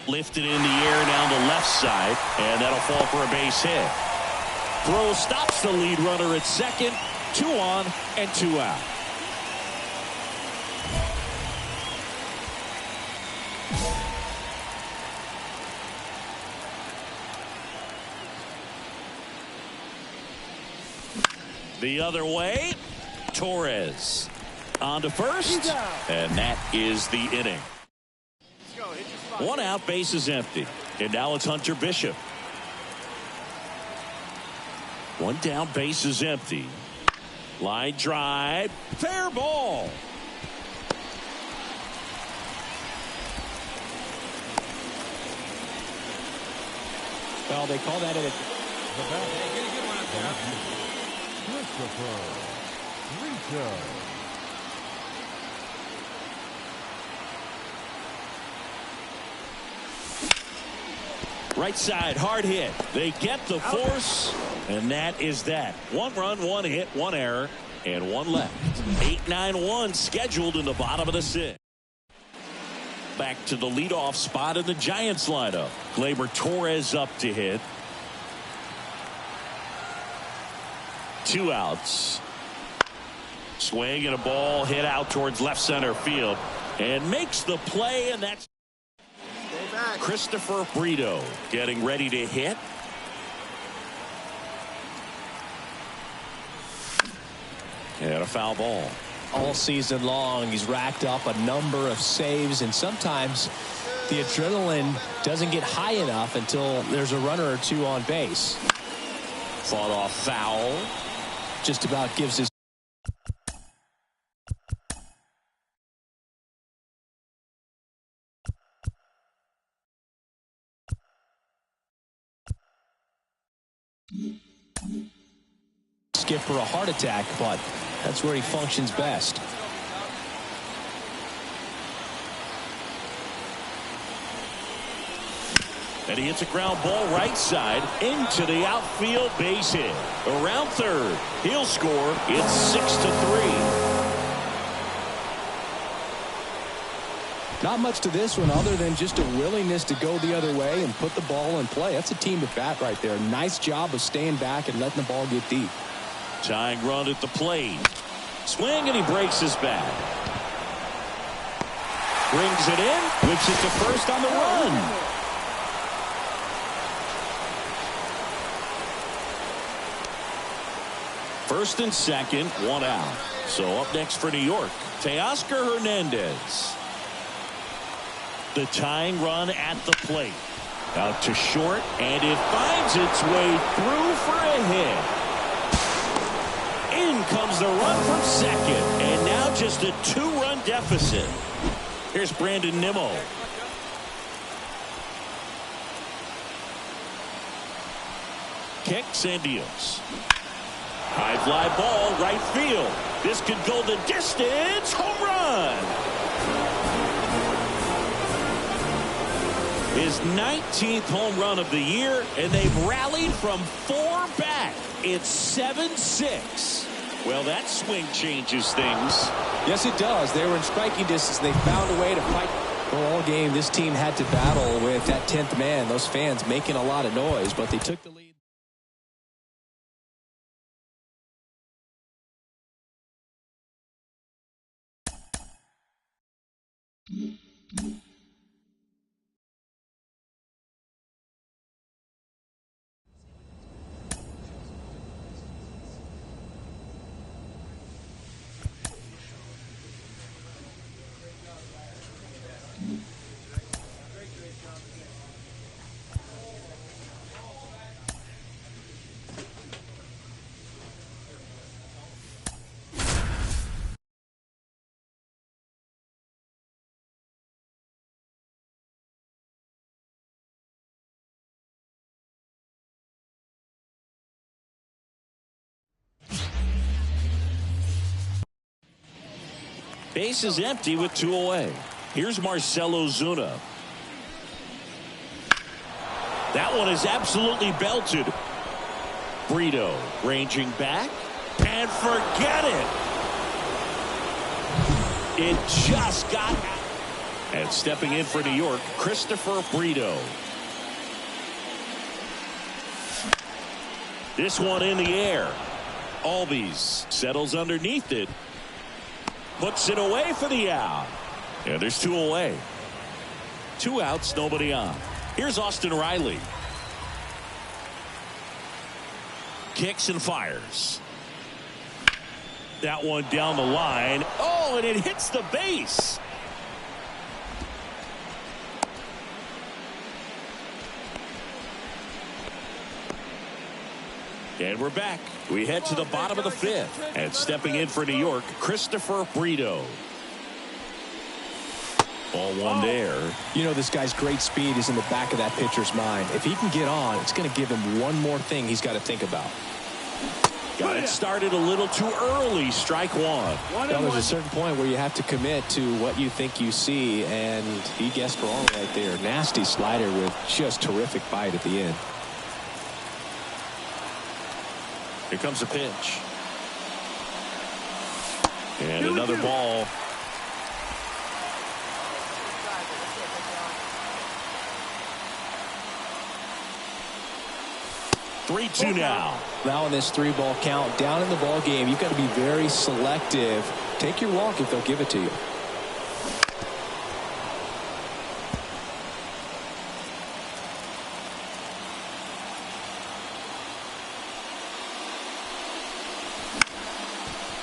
Lifted in the air down the left side, and that'll fall for a base hit. Throw stops the lead runner at second. 2 on and 2 out. The other way, Torres on to first, and that is the inning. 1 out, base is empty, and now it's Hunter Bishop. 1 down, base is empty. Line drive, fair ball. Well, they call that a... Christopher Rito. Right side, hard hit. They get the force, and that is that. 1 run, 1 hit, 1 error, and 1 left. 8-9-1 scheduled in the bottom of the 6th. Back to the leadoff spot in the Giants lineup. Gleyber Torres up to hit. 2 outs. Swing and a ball hit out towards left center field, and makes the play, and that's Christopher Brito getting ready to hit. And a foul ball. All season long, he's racked up a number of saves, and sometimes the adrenaline doesn't get high enough until there's a runner or 2 on base. Fought off foul. Just about gives his... skip for a heart attack, but that's where he functions best. And he hits a ground ball right side into the outfield, base hit. Around third, he'll score. It's 6-3. Not much to this one other than just a willingness to go the other way and put the ball in play. That's a team at bat right there. Nice job of staying back and letting the ball get deep. Tying run at the plate. Swing, and he breaks his bat. Brings it in, whips it to first on the run. First and second, 1 out. So up next for New York, Teoscar Hernandez. The tying run at the plate. Out to short, and it finds its way through for a hit. In comes the run from second, and now just a 2-run deficit. Here's Brandon Nimmo. Kicks and deals. High fly ball, right field. This could go the distance. Home run. His 19th home run of the year, and they've rallied from 4 back. It's 7-6. Well, that swing changes things. Yes, it does. They were in striking distance. They found a way to fight. Well, all game, this team had to battle with that 10th man. Those fans making a lot of noise, but they took the lead. Base is empty with 2 away. Here's Marcell Ozuna. That one is absolutely belted. Brito ranging back and forget it. It just got out. And stepping in for New York, Christopher Brito. This one in the air. Albies settles underneath it. Puts it away for the out. And there's 2 away. 2 outs, nobody on. Here's Austin Riley. Kicks and fires. That one down the line. Oh, and it hits the base. And we're back. We head to the bottom of the 5th. And stepping in for New York, Christopher Brito. Ball 1 there. You know, this guy's great speed is in the back of that pitcher's mind. If he can get on, it's going to give him one more thing he's got to think about. Got it started a little too early. Strike 1. Well, there's a certain point where you have to commit to what you think you see, and he guessed wrong right there. Nasty slider with just terrific bite at the end. Here comes a pitch. And another ball. Three-two now. Now in this 3-ball count, down in the ball game, you've got to be very selective. Take your walk if they'll give it to you.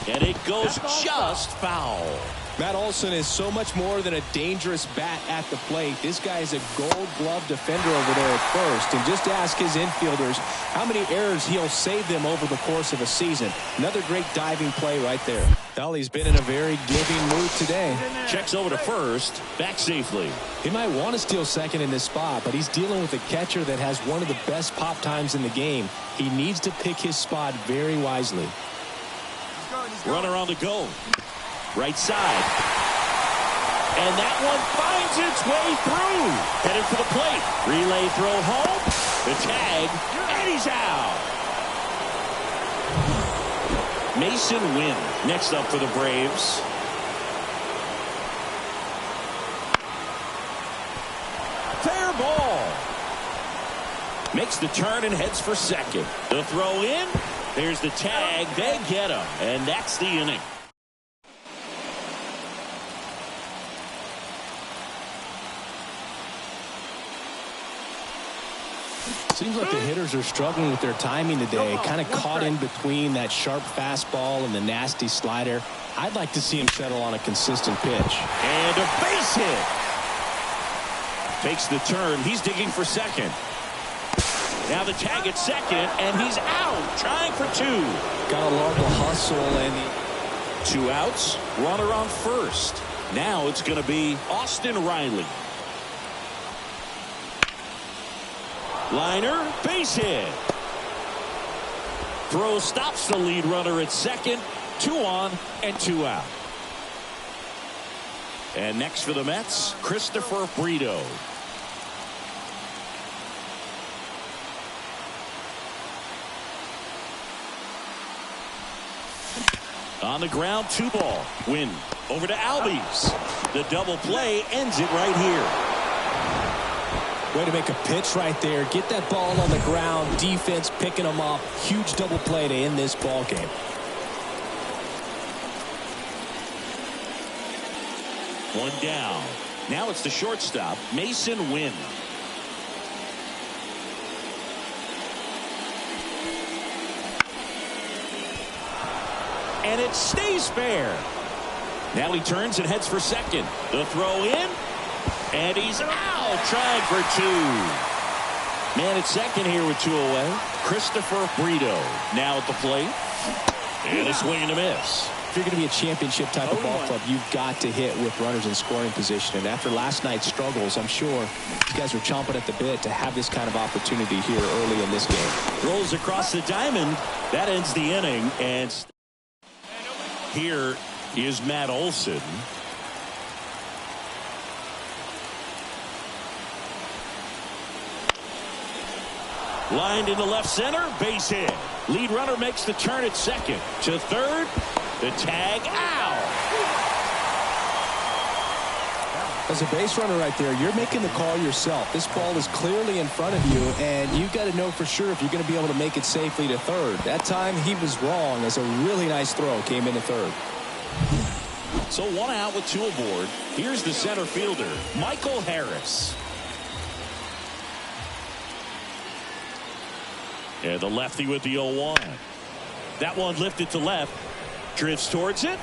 And it goes just foul. Matt Olson is so much more than a dangerous bat at the plate. This guy is a Gold Glove defender over there at first. And just ask his infielders how many errors he'll save them over the course of a season. Another great diving play right there. Well, he's been in a very giving mood today. Checks over to first. Back safely. He might want to steal second in this spot, but he's dealing with a catcher that has one of the best pop times in the game. He needs to pick his spot very wisely. Runner on the go. Right side. And that one finds its way through. Headed for the plate. Relay throw home. The tag. And he's out. Mason Wynn next up for the Braves. Fair ball. Makes the turn and heads for second. The throw in. There's the tag. They get him. And that's the inning. Seems like the hitters are struggling with their timing today. Kind of caught in between that sharp fastball and the nasty slider. I'd like to see him settle on a consistent pitch. And a base hit. Takes the turn. He's digging for second. Now the tag at second, and he's out. Trying for 2. Got to love the hustle and 2 outs. Runner on first. Now it's going to be Austin Riley. Liner, base hit. throw stops the lead runner at second. 2 on and 2 out. And next for the Mets, Christopher Brito. On the ground, 2 ball. Win over to Albies. The double play ends it right here. Way to make a pitch right there. Get that ball on the ground. Defense picking them up. Huge double play to end this ball game. One down. Now it's the shortstop, Mason Wynn. And it stays fair. Now he turns and heads for second. The throw in. And he's out. Trying for 2. Man at second here with 2 away. Christopher Brito now at the plate. And a swing and a miss. If you're going to be a championship type of ball club, you've got to hit with runners in scoring position. And after last night's struggles, I'm sure you guys are chomping at the bit to have this kind of opportunity here early in this game. Rolls across the diamond. That ends the inning. And here is Matt Olson. Lined into left center, base hit. Lead runner makes the turn at second. To third, the tag out. As a base runner right there, you're making the call yourself. This ball is clearly in front of you, and you've got to know for sure if you're going to be able to make it safely to third. That time he was wrong, as a really nice throw came into third. So 1 out with 2 aboard. Here's the center fielder, Michael Harris. And the lefty with the 0-1. That one lifted to left. Drifts towards it.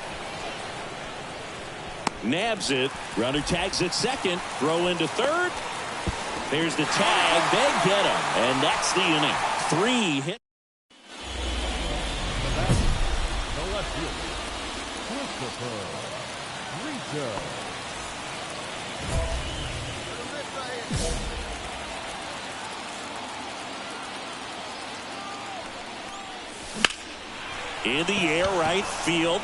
Nabs it. Runner tags at second. Throw into third. There's the tag. They get him. And that's the inning. 3 hit. The left fielder, Christopher Brito. In the air, right field.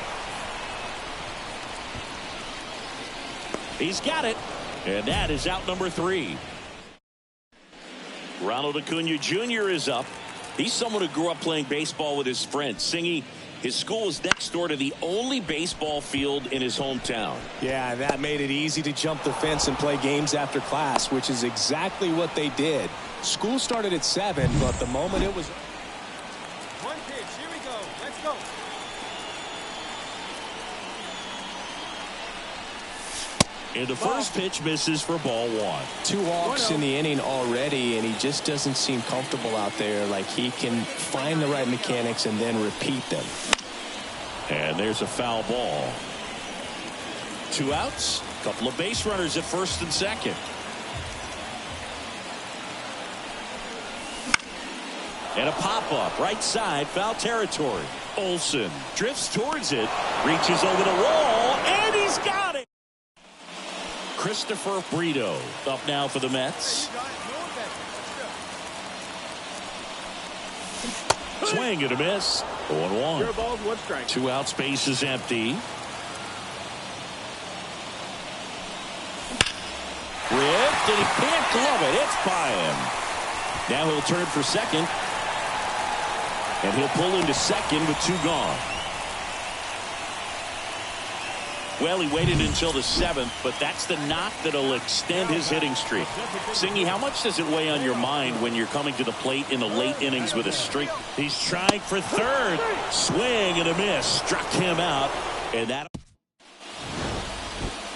He's got it. And that is out number 3. Ronald Acuna Jr. is up. He's someone who grew up playing baseball with his friends. Singy, his school is next door to the only baseball field in his hometown. Yeah, that made it easy to jump the fence and play games after class, which is exactly what they did. School started at 7, but the moment it was... One pitch. Here we go. Let's go. And the first pitch misses for ball 1. 2 walks in the inning already, and he just doesn't seem comfortable out there. Like he can find the right mechanics and then repeat them. And there's a foul ball. 2 outs. A couple of base runners at first and second. And a pop-up right side, foul territory. Olson drifts towards it, reaches over the wall, and he's got it. Christopher Brito up now for the Mets. Swing and a miss. 0-1. 0 balls, 1 strike. 2 outs, base is empty. Ripped, and he can't glove it. It's by him. Now he'll turn for second. And he'll pull into second with 2 gone. Well, he waited until the 7th, but that's the knock that'll extend his hitting streak. Singy, how much does it weigh on your mind when you're coming to the plate in the late innings with a streak? He's trying for third. Swing and a miss. Struck him out. And that...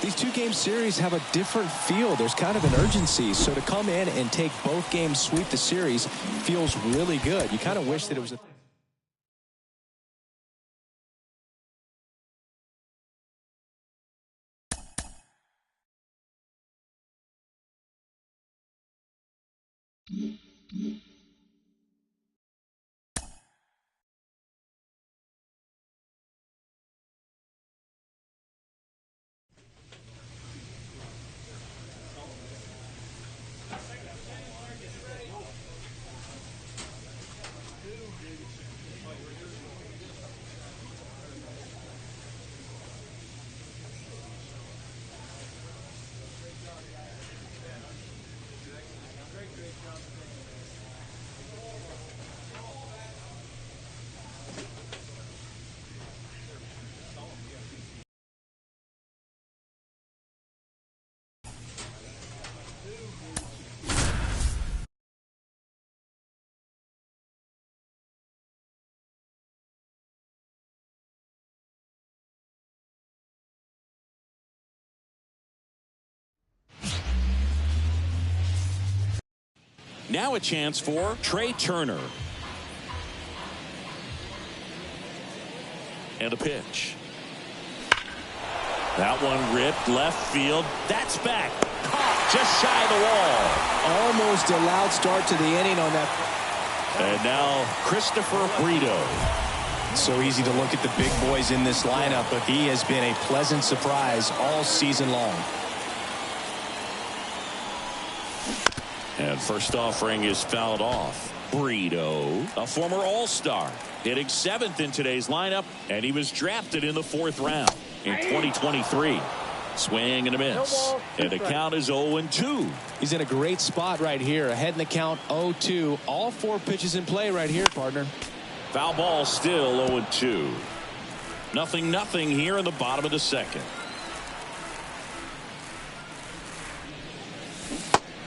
These 2-game series have a different feel. There's kind of an urgency. So to come in and take both games, sweep the series, feels really good. You kind of wish that it was a... Now a chance for Trey Turner. And a pitch. That one ripped left field. That's back. Caught just shy of the wall. Almost a loud start to the inning on that. And now Christopher Brito. So easy to look at the big boys in this lineup, but he has been a pleasant surprise all season long. And first offering is fouled off. Brito, a former All-Star, hitting 7th in today's lineup, and he was drafted in the 4th round in 2023. Swing and a miss. And the count is 0-2. He's in a great spot right here. Ahead in the count 0-2. All 4 pitches in play right here, partner. Foul ball still 0-2. 0-0 here in the bottom of the second.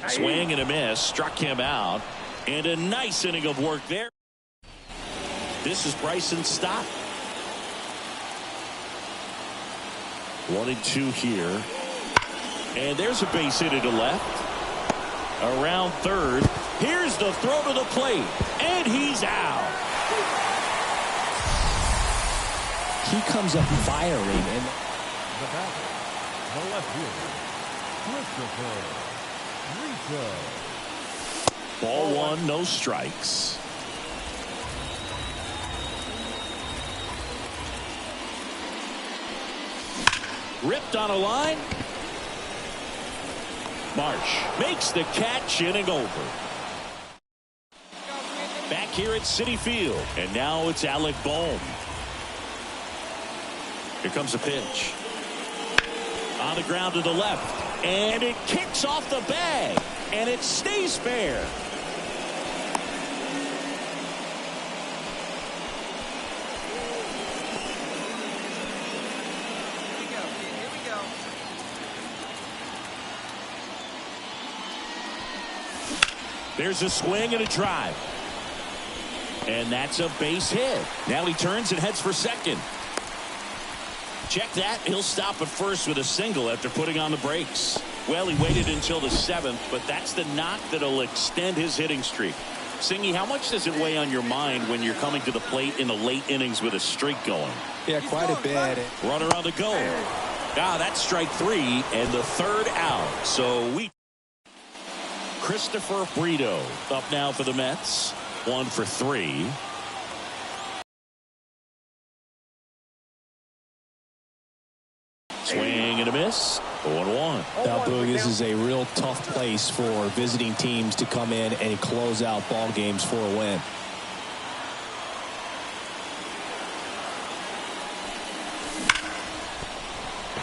Swing and a miss. Struck him out. And a nice inning of work there. This is Bryson Stott. 1-2 here. And there's a base hit to left. Around third. Here's the throw to the plate. And he's out. He comes up firing. And The batter, the left fielder, Christopher Brito. Ball 1, no strikes. Ripped on a line. Marsh makes the catch, inning over. Back here at Citi Field, and now it's Alec Bohm. Here comes a pitch. On the ground to the left, and it kicks off the bag, and it stays fair. There's a swing and a drive. And that's a base hit. Now he turns and heads for second. Check that. He'll stop at first with a single after putting on the brakes. Well, he waited until the 7th, but that's the knock that'll extend his hitting streak. Singy, how much does it weigh on your mind when you're coming to the plate in the late innings with a streak going? yeah, quite a bit. Runner on the go. That's strike 3 and the 3rd out. So Christopher Brito up now for the Mets. 1 for 3. Swing and a miss. 0-1. Now, Boog, this is a real tough place for visiting teams to come in and close out ball games for a win.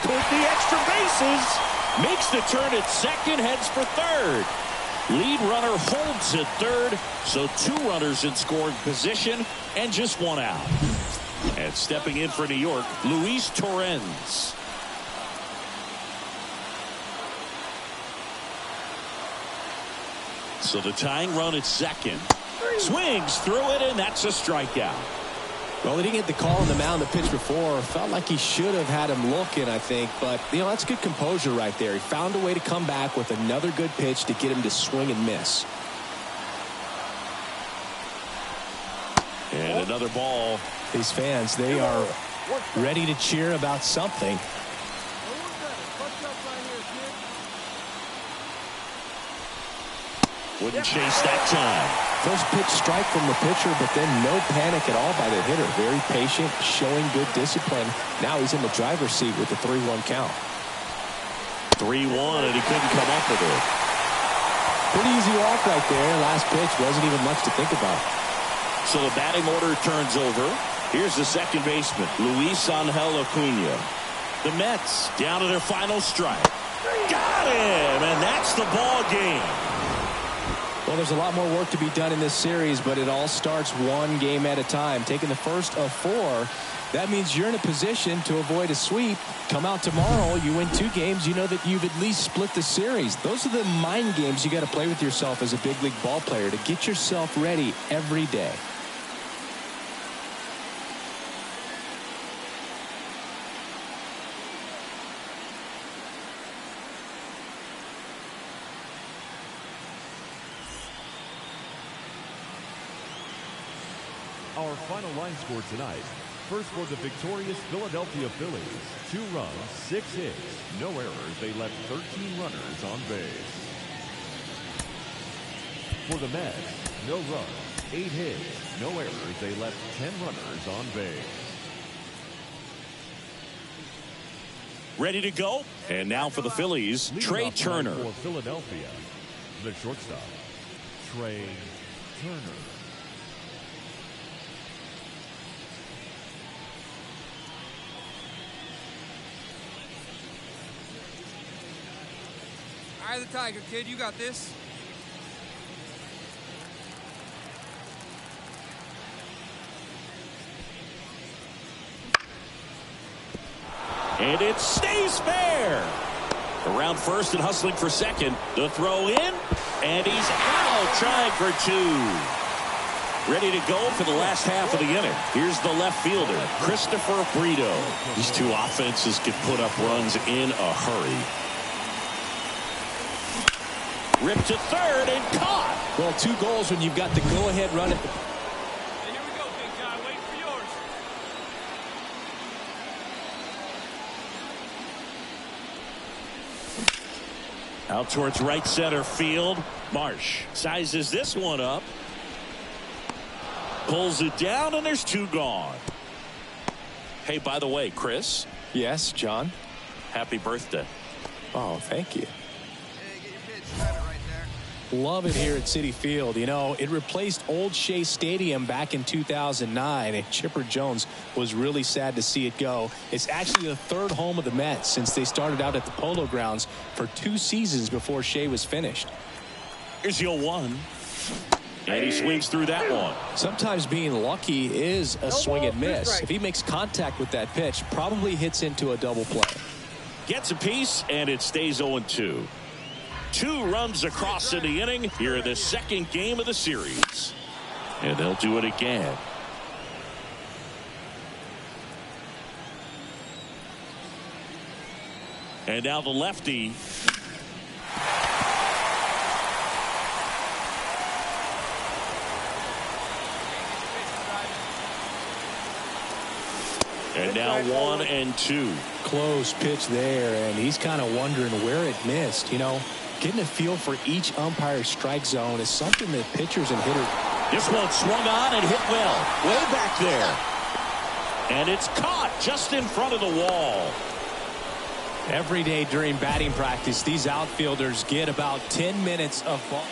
Took the extra bases. Makes the turn at second. Heads for third. Lead runner holds at third. So 2 runners in scoring position and just 1 out. And stepping in for New York, Luis Torrens. So the tying run at second. Swings through it, and that's a strikeout. Well, he didn't get the call on the mound the pitch before. Felt like he should have had him looking, I think. But, that's good composure right there. He found a way to come back with another good pitch to get him to swing and miss. And another ball. These fans, they are ready to cheer about something. Wouldn't chase that time. First pitch strike from the pitcher, but then no panic at all by the hitter. Very patient, showing good discipline. Now he's in the driver's seat with the 3-1 count. 3-1, and he couldn't come up with it. Pretty easy walk right there. Last pitch wasn't even much to think about. So the batting order turns over. Here's the second baseman, Luis Angel Acuna. The Mets down to their final strike. Got him, and that's the ball game. Well, there's a lot more work to be done in this series, but it all starts one game at a time. Taking the first of 4, that means you're in a position to avoid a sweep. Come out tomorrow, you win 2 games, you know that you've at least split the series. Those are the mind games you got to play with yourself as a big league ball player to get yourself ready every day. our final line score tonight. First for the victorious Philadelphia Phillies, 2 runs, 6 hits, no errors. They left 13 runners on base. For the Mets, no runs, 8 hits, no errors. They left 10 runners on base. Ready to go. And now for the Phillies, Trey Turner. For Philadelphia, the shortstop, Trey Turner. Eye of the tiger, kid. You got this. And it stays fair. Around first and hustling for second. The throw in. And he's out trying for 2. Ready to go for the last half of the inning. Here's the left fielder, Christopher Brito. These two offenses can put up runs in a hurry. Ripped to third and caught. Well, 2 goals when you've got the go-ahead run at the... Hey, here we go, big guy. Wait for yours. Out towards right center field. Marsh sizes this one up. Pulls it down, and there's 2 gone. Hey, by the way, Chris. Yes, John? Happy birthday. Oh, thank you. Hey, get your pitch. Grab it right there. Love it here at Citi Field. You know, it replaced Old Shea Stadium back in 2009, and Chipper Jones was really sad to see it go. It's actually the 3rd home of the Mets since they started out at the Polo Grounds for 2 seasons before Shea was finished. Here's the 0-1. And he swings through that one. Sometimes being lucky is a swing and miss. If he makes contact with that pitch, probably hits into a double play. Gets a piece, and it stays 0-2. 2 runs across in the inning here in the second game of the series. And they'll do it again. And now the lefty. And now 1-2. Close pitch there, and he's kind of wondering where it missed. You know, getting a feel for each umpire's strike zone is something that pitchers and hitters... This one swung on and hit well. Way back there. And it's caught just in front of the wall. Every day during batting practice, these outfielders get about 10 minutes of ball.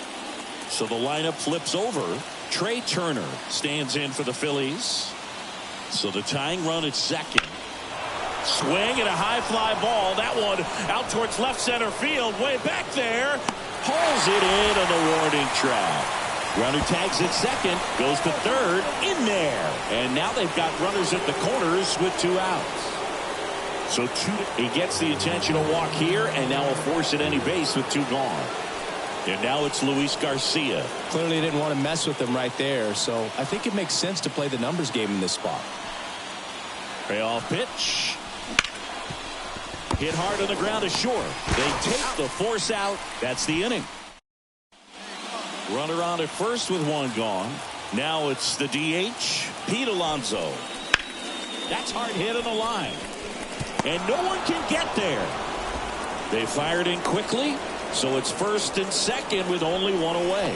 So the lineup flips over. Trey Turner stands in for the Phillies. So the tying run at second. Swing and a high fly ball. That one out towards left center field. Way back there. Pulls it in on the warning track. Runner tags at second. Goes to third. In there. And now they've got runners at the corners with 2 outs. So he gets the intentional walk here, and now a force at any base with 2 gone. And now it's Luis Garcia. Clearly didn't want to mess with them right there, so I think it makes sense to play the numbers game in this spot. Payoff pitch. Hit hard on the ground is short. They take the force out. That's the inning. Runner on at first with 1 gone. Now it's the DH, Pete Alonso. That's hard hit on the line. And no one can get there. They fired in quickly, so it's first and second with only 1 away.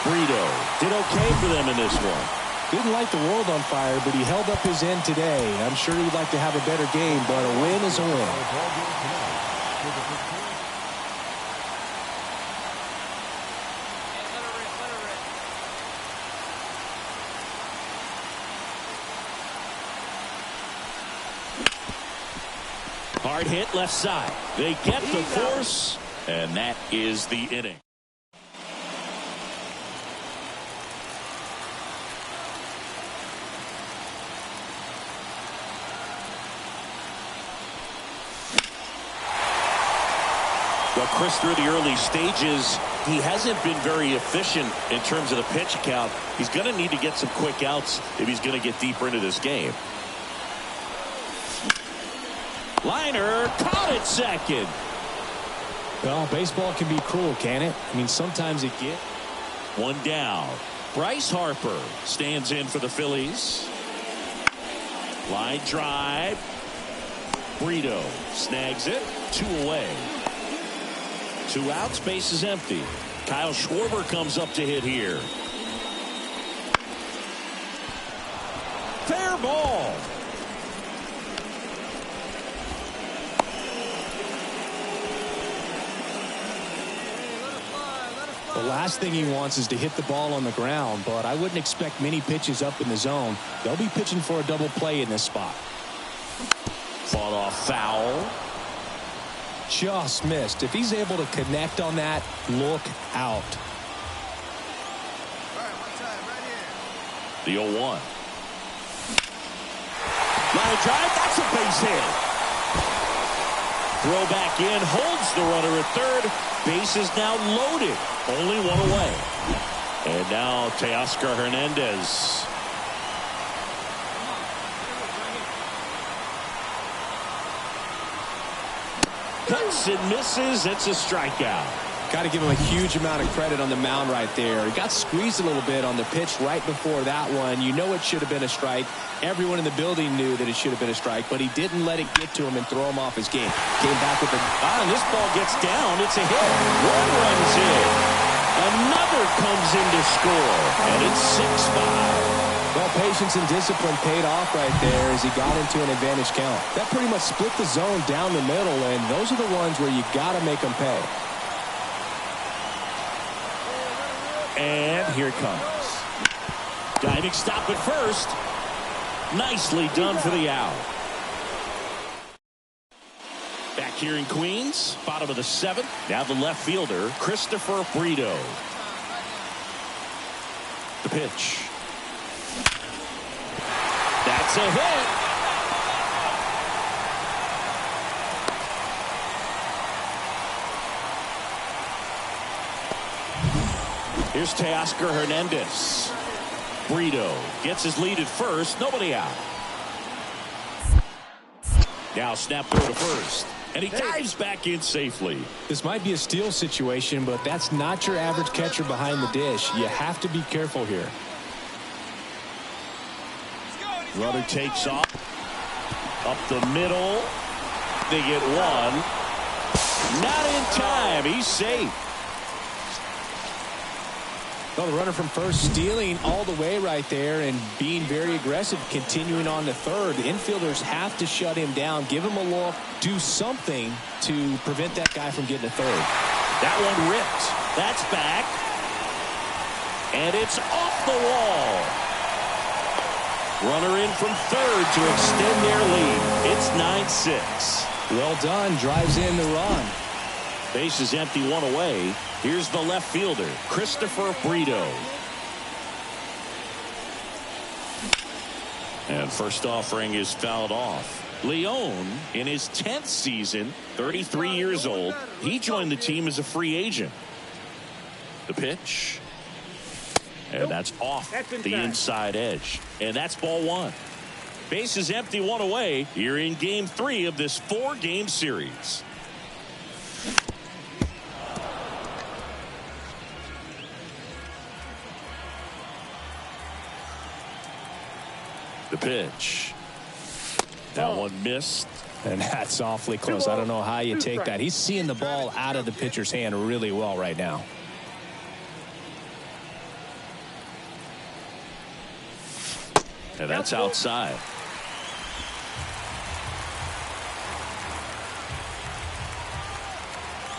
Brito did okay for them in this one. Didn't light the world on fire, but he held up his end today. I'm sure he'd like to have a better game, but a win is a win. Hard hit left side. They get the force, and that is the inning. Well, Chris, through the early stages, he hasn't been very efficient in terms of the pitch count. He's going to need to get some quick outs if he's going to get deeper into this game. Liner caught it second. Well, baseball can be cruel, can it? I mean, sometimes it gets. 1 down. Bryce Harper stands in for the Phillies. Line drive. Brito snags it. 2 away. 2 outs. Base is empty. Kyle Schwarber comes up to hit here. Fair ball. The last thing he wants is to hit the ball on the ground, but I wouldn't expect many pitches up in the zone. They'll be pitching for a double play in this spot. Fought off foul. Just missed. If he's able to connect on that, look out. The 0-1. Line drive. That's a base hit. Throw back in. Holds the runner at third. Base is now loaded. Only 1 away. And now Teoscar Hernandez. Cuts and misses. It's a strikeout. Got to give him a huge amount of credit on the mound right there. He got squeezed a little bit on the pitch right before that one. You know it should have been a strike. Everyone in the building knew that it should have been a strike, but he didn't let it get to him and throw him off his game. Came back with a... and this ball gets down. It's a hit. 1 runs in. Another comes in to score, and it's 6-5. Well, patience and discipline paid off right there as he got into an advantage count. That pretty much split the zone down the middle, and those are the ones where you got to make them pay. And here it comes. Diving stop at first. Nicely done for the out. Back here in Queens, bottom of the 7th. Now the left fielder, Christopher Brito. The pitch. That's a hit. Here's Teoscar Hernandez. Brito gets his lead at first. Nobody out. Now snap throw to first. And he dives back in safely. This might be a steal situation, but that's not your average catcher behind the dish. You have to be careful here. Runner takes off. Up the middle. They get 1. Not in time. He's safe. Well, the runner from first stealing all the way right there and being very aggressive, continuing on to third. The infielders have to shut him down, give him a look, do something to prevent that guy from getting to third. That one ripped. That's back. And it's off the wall. Runner in from third to extend their lead. It's 9-6. Well done. Drives in the run. Base is empty, 1 away. Here's the left fielder, Christopher Brito. And first offering is fouled off. Leon, in his 10th season, 33 years old, he joined the team as a free agent. The pitch. And that's off the inside edge. And that's ball 1. Base is empty, 1 away. Here in game 3 of this 4-game series. The pitch. That one missed. And that's awfully close. I don't know how you take that. He's seeing the ball out of the pitcher's hand really well right now. And that's outside.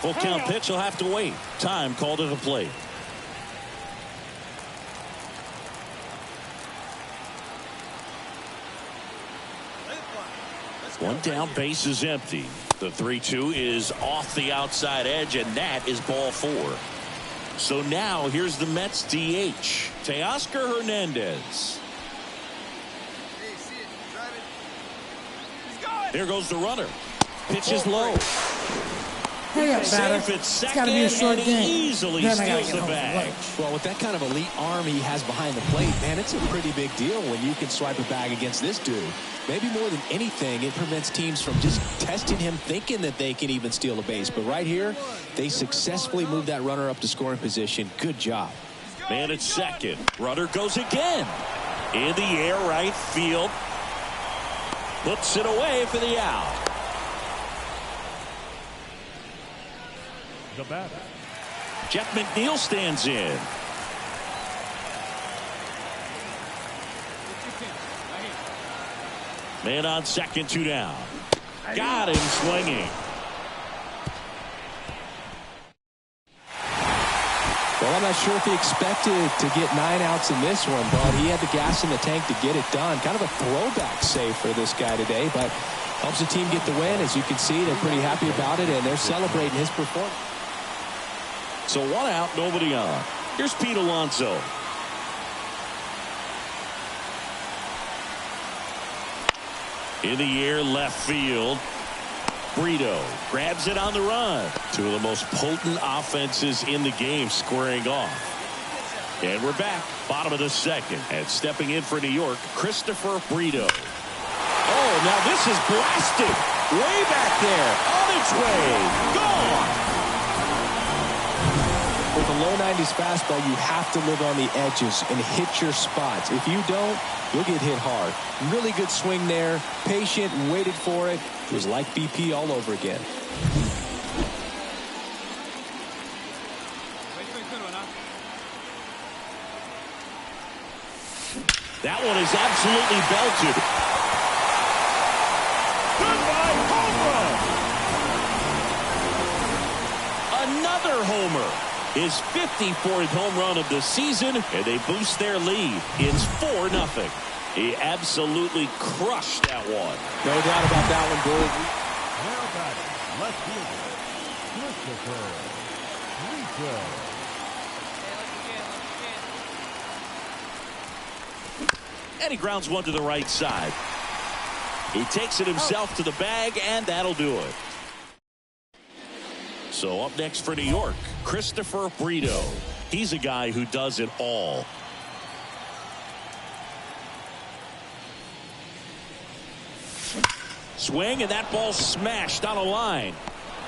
Full count pitch. He'll have to wait. Time called at the plate. One down, base is empty. The 3-2 is off the outside edge, and that is ball 4. So now here's the Mets DH, Teoscar Hernandez. There goes the runner. Pitch is low. Hurry up, batter. It's got to be a short game. Easily Then I gotta steals get the home bag. from lunch. Well, with that kind of elite arm he has behind the plate, man, it's a pretty big deal when you can swipe a bag against this dude. Maybe more than anything, it prevents teams from just testing him, thinking that they can even steal a base. But right here, they successfully moved that runner up to scoring position. Good job. Man at second. Runner goes again. In the air, right field. Puts it away for the out. The batter, Jeff McNeil stands in. Man on second, 2 down. Got him swinging. Well, I'm not sure if he expected to get 9 outs in this one, but he had the gas in the tank to get it done. Kind of a throwback save for this guy today, but helps the team get the win. As you can see, they're pretty happy about it, and they're celebrating his performance. So 1 out, nobody on. Here's Pete Alonso. In the air, left field. Brito grabs it on the run. Two of the most potent offenses in the game squaring off. And we're back. Bottom of the second. And stepping in for New York, Christopher Brito. Oh, now this is blasted. Way back there. On its way. Gone. With a low 90s fastball, you have to live on the edges and hit your spots. If you don't, you'll get hit hard. Really good swing there. Patient, waited for it. It was like BP all over again. That one is absolutely belted. Goodbye, home run. Another homer. His 54th home run of the season, and they boost their lead. It's 4-0. He absolutely crushed that one. No doubt about that one, Billy. now batting, left fielder, Christopher Brito. And he grounds one to the right side. He takes it himself to the bag, and that'll do it. So up next for New York, Christopher Brito. He's a guy who does it all. Swing, and that ball smashed on a line.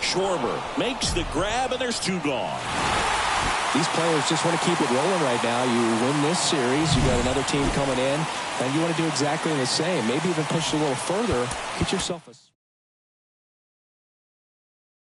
Schwarber makes the grab, and there's 2 gone. These players just want to keep it rolling right now. You win this series, you got another team coming in, and you want to do exactly the same. Maybe even push a little further. Get yourself a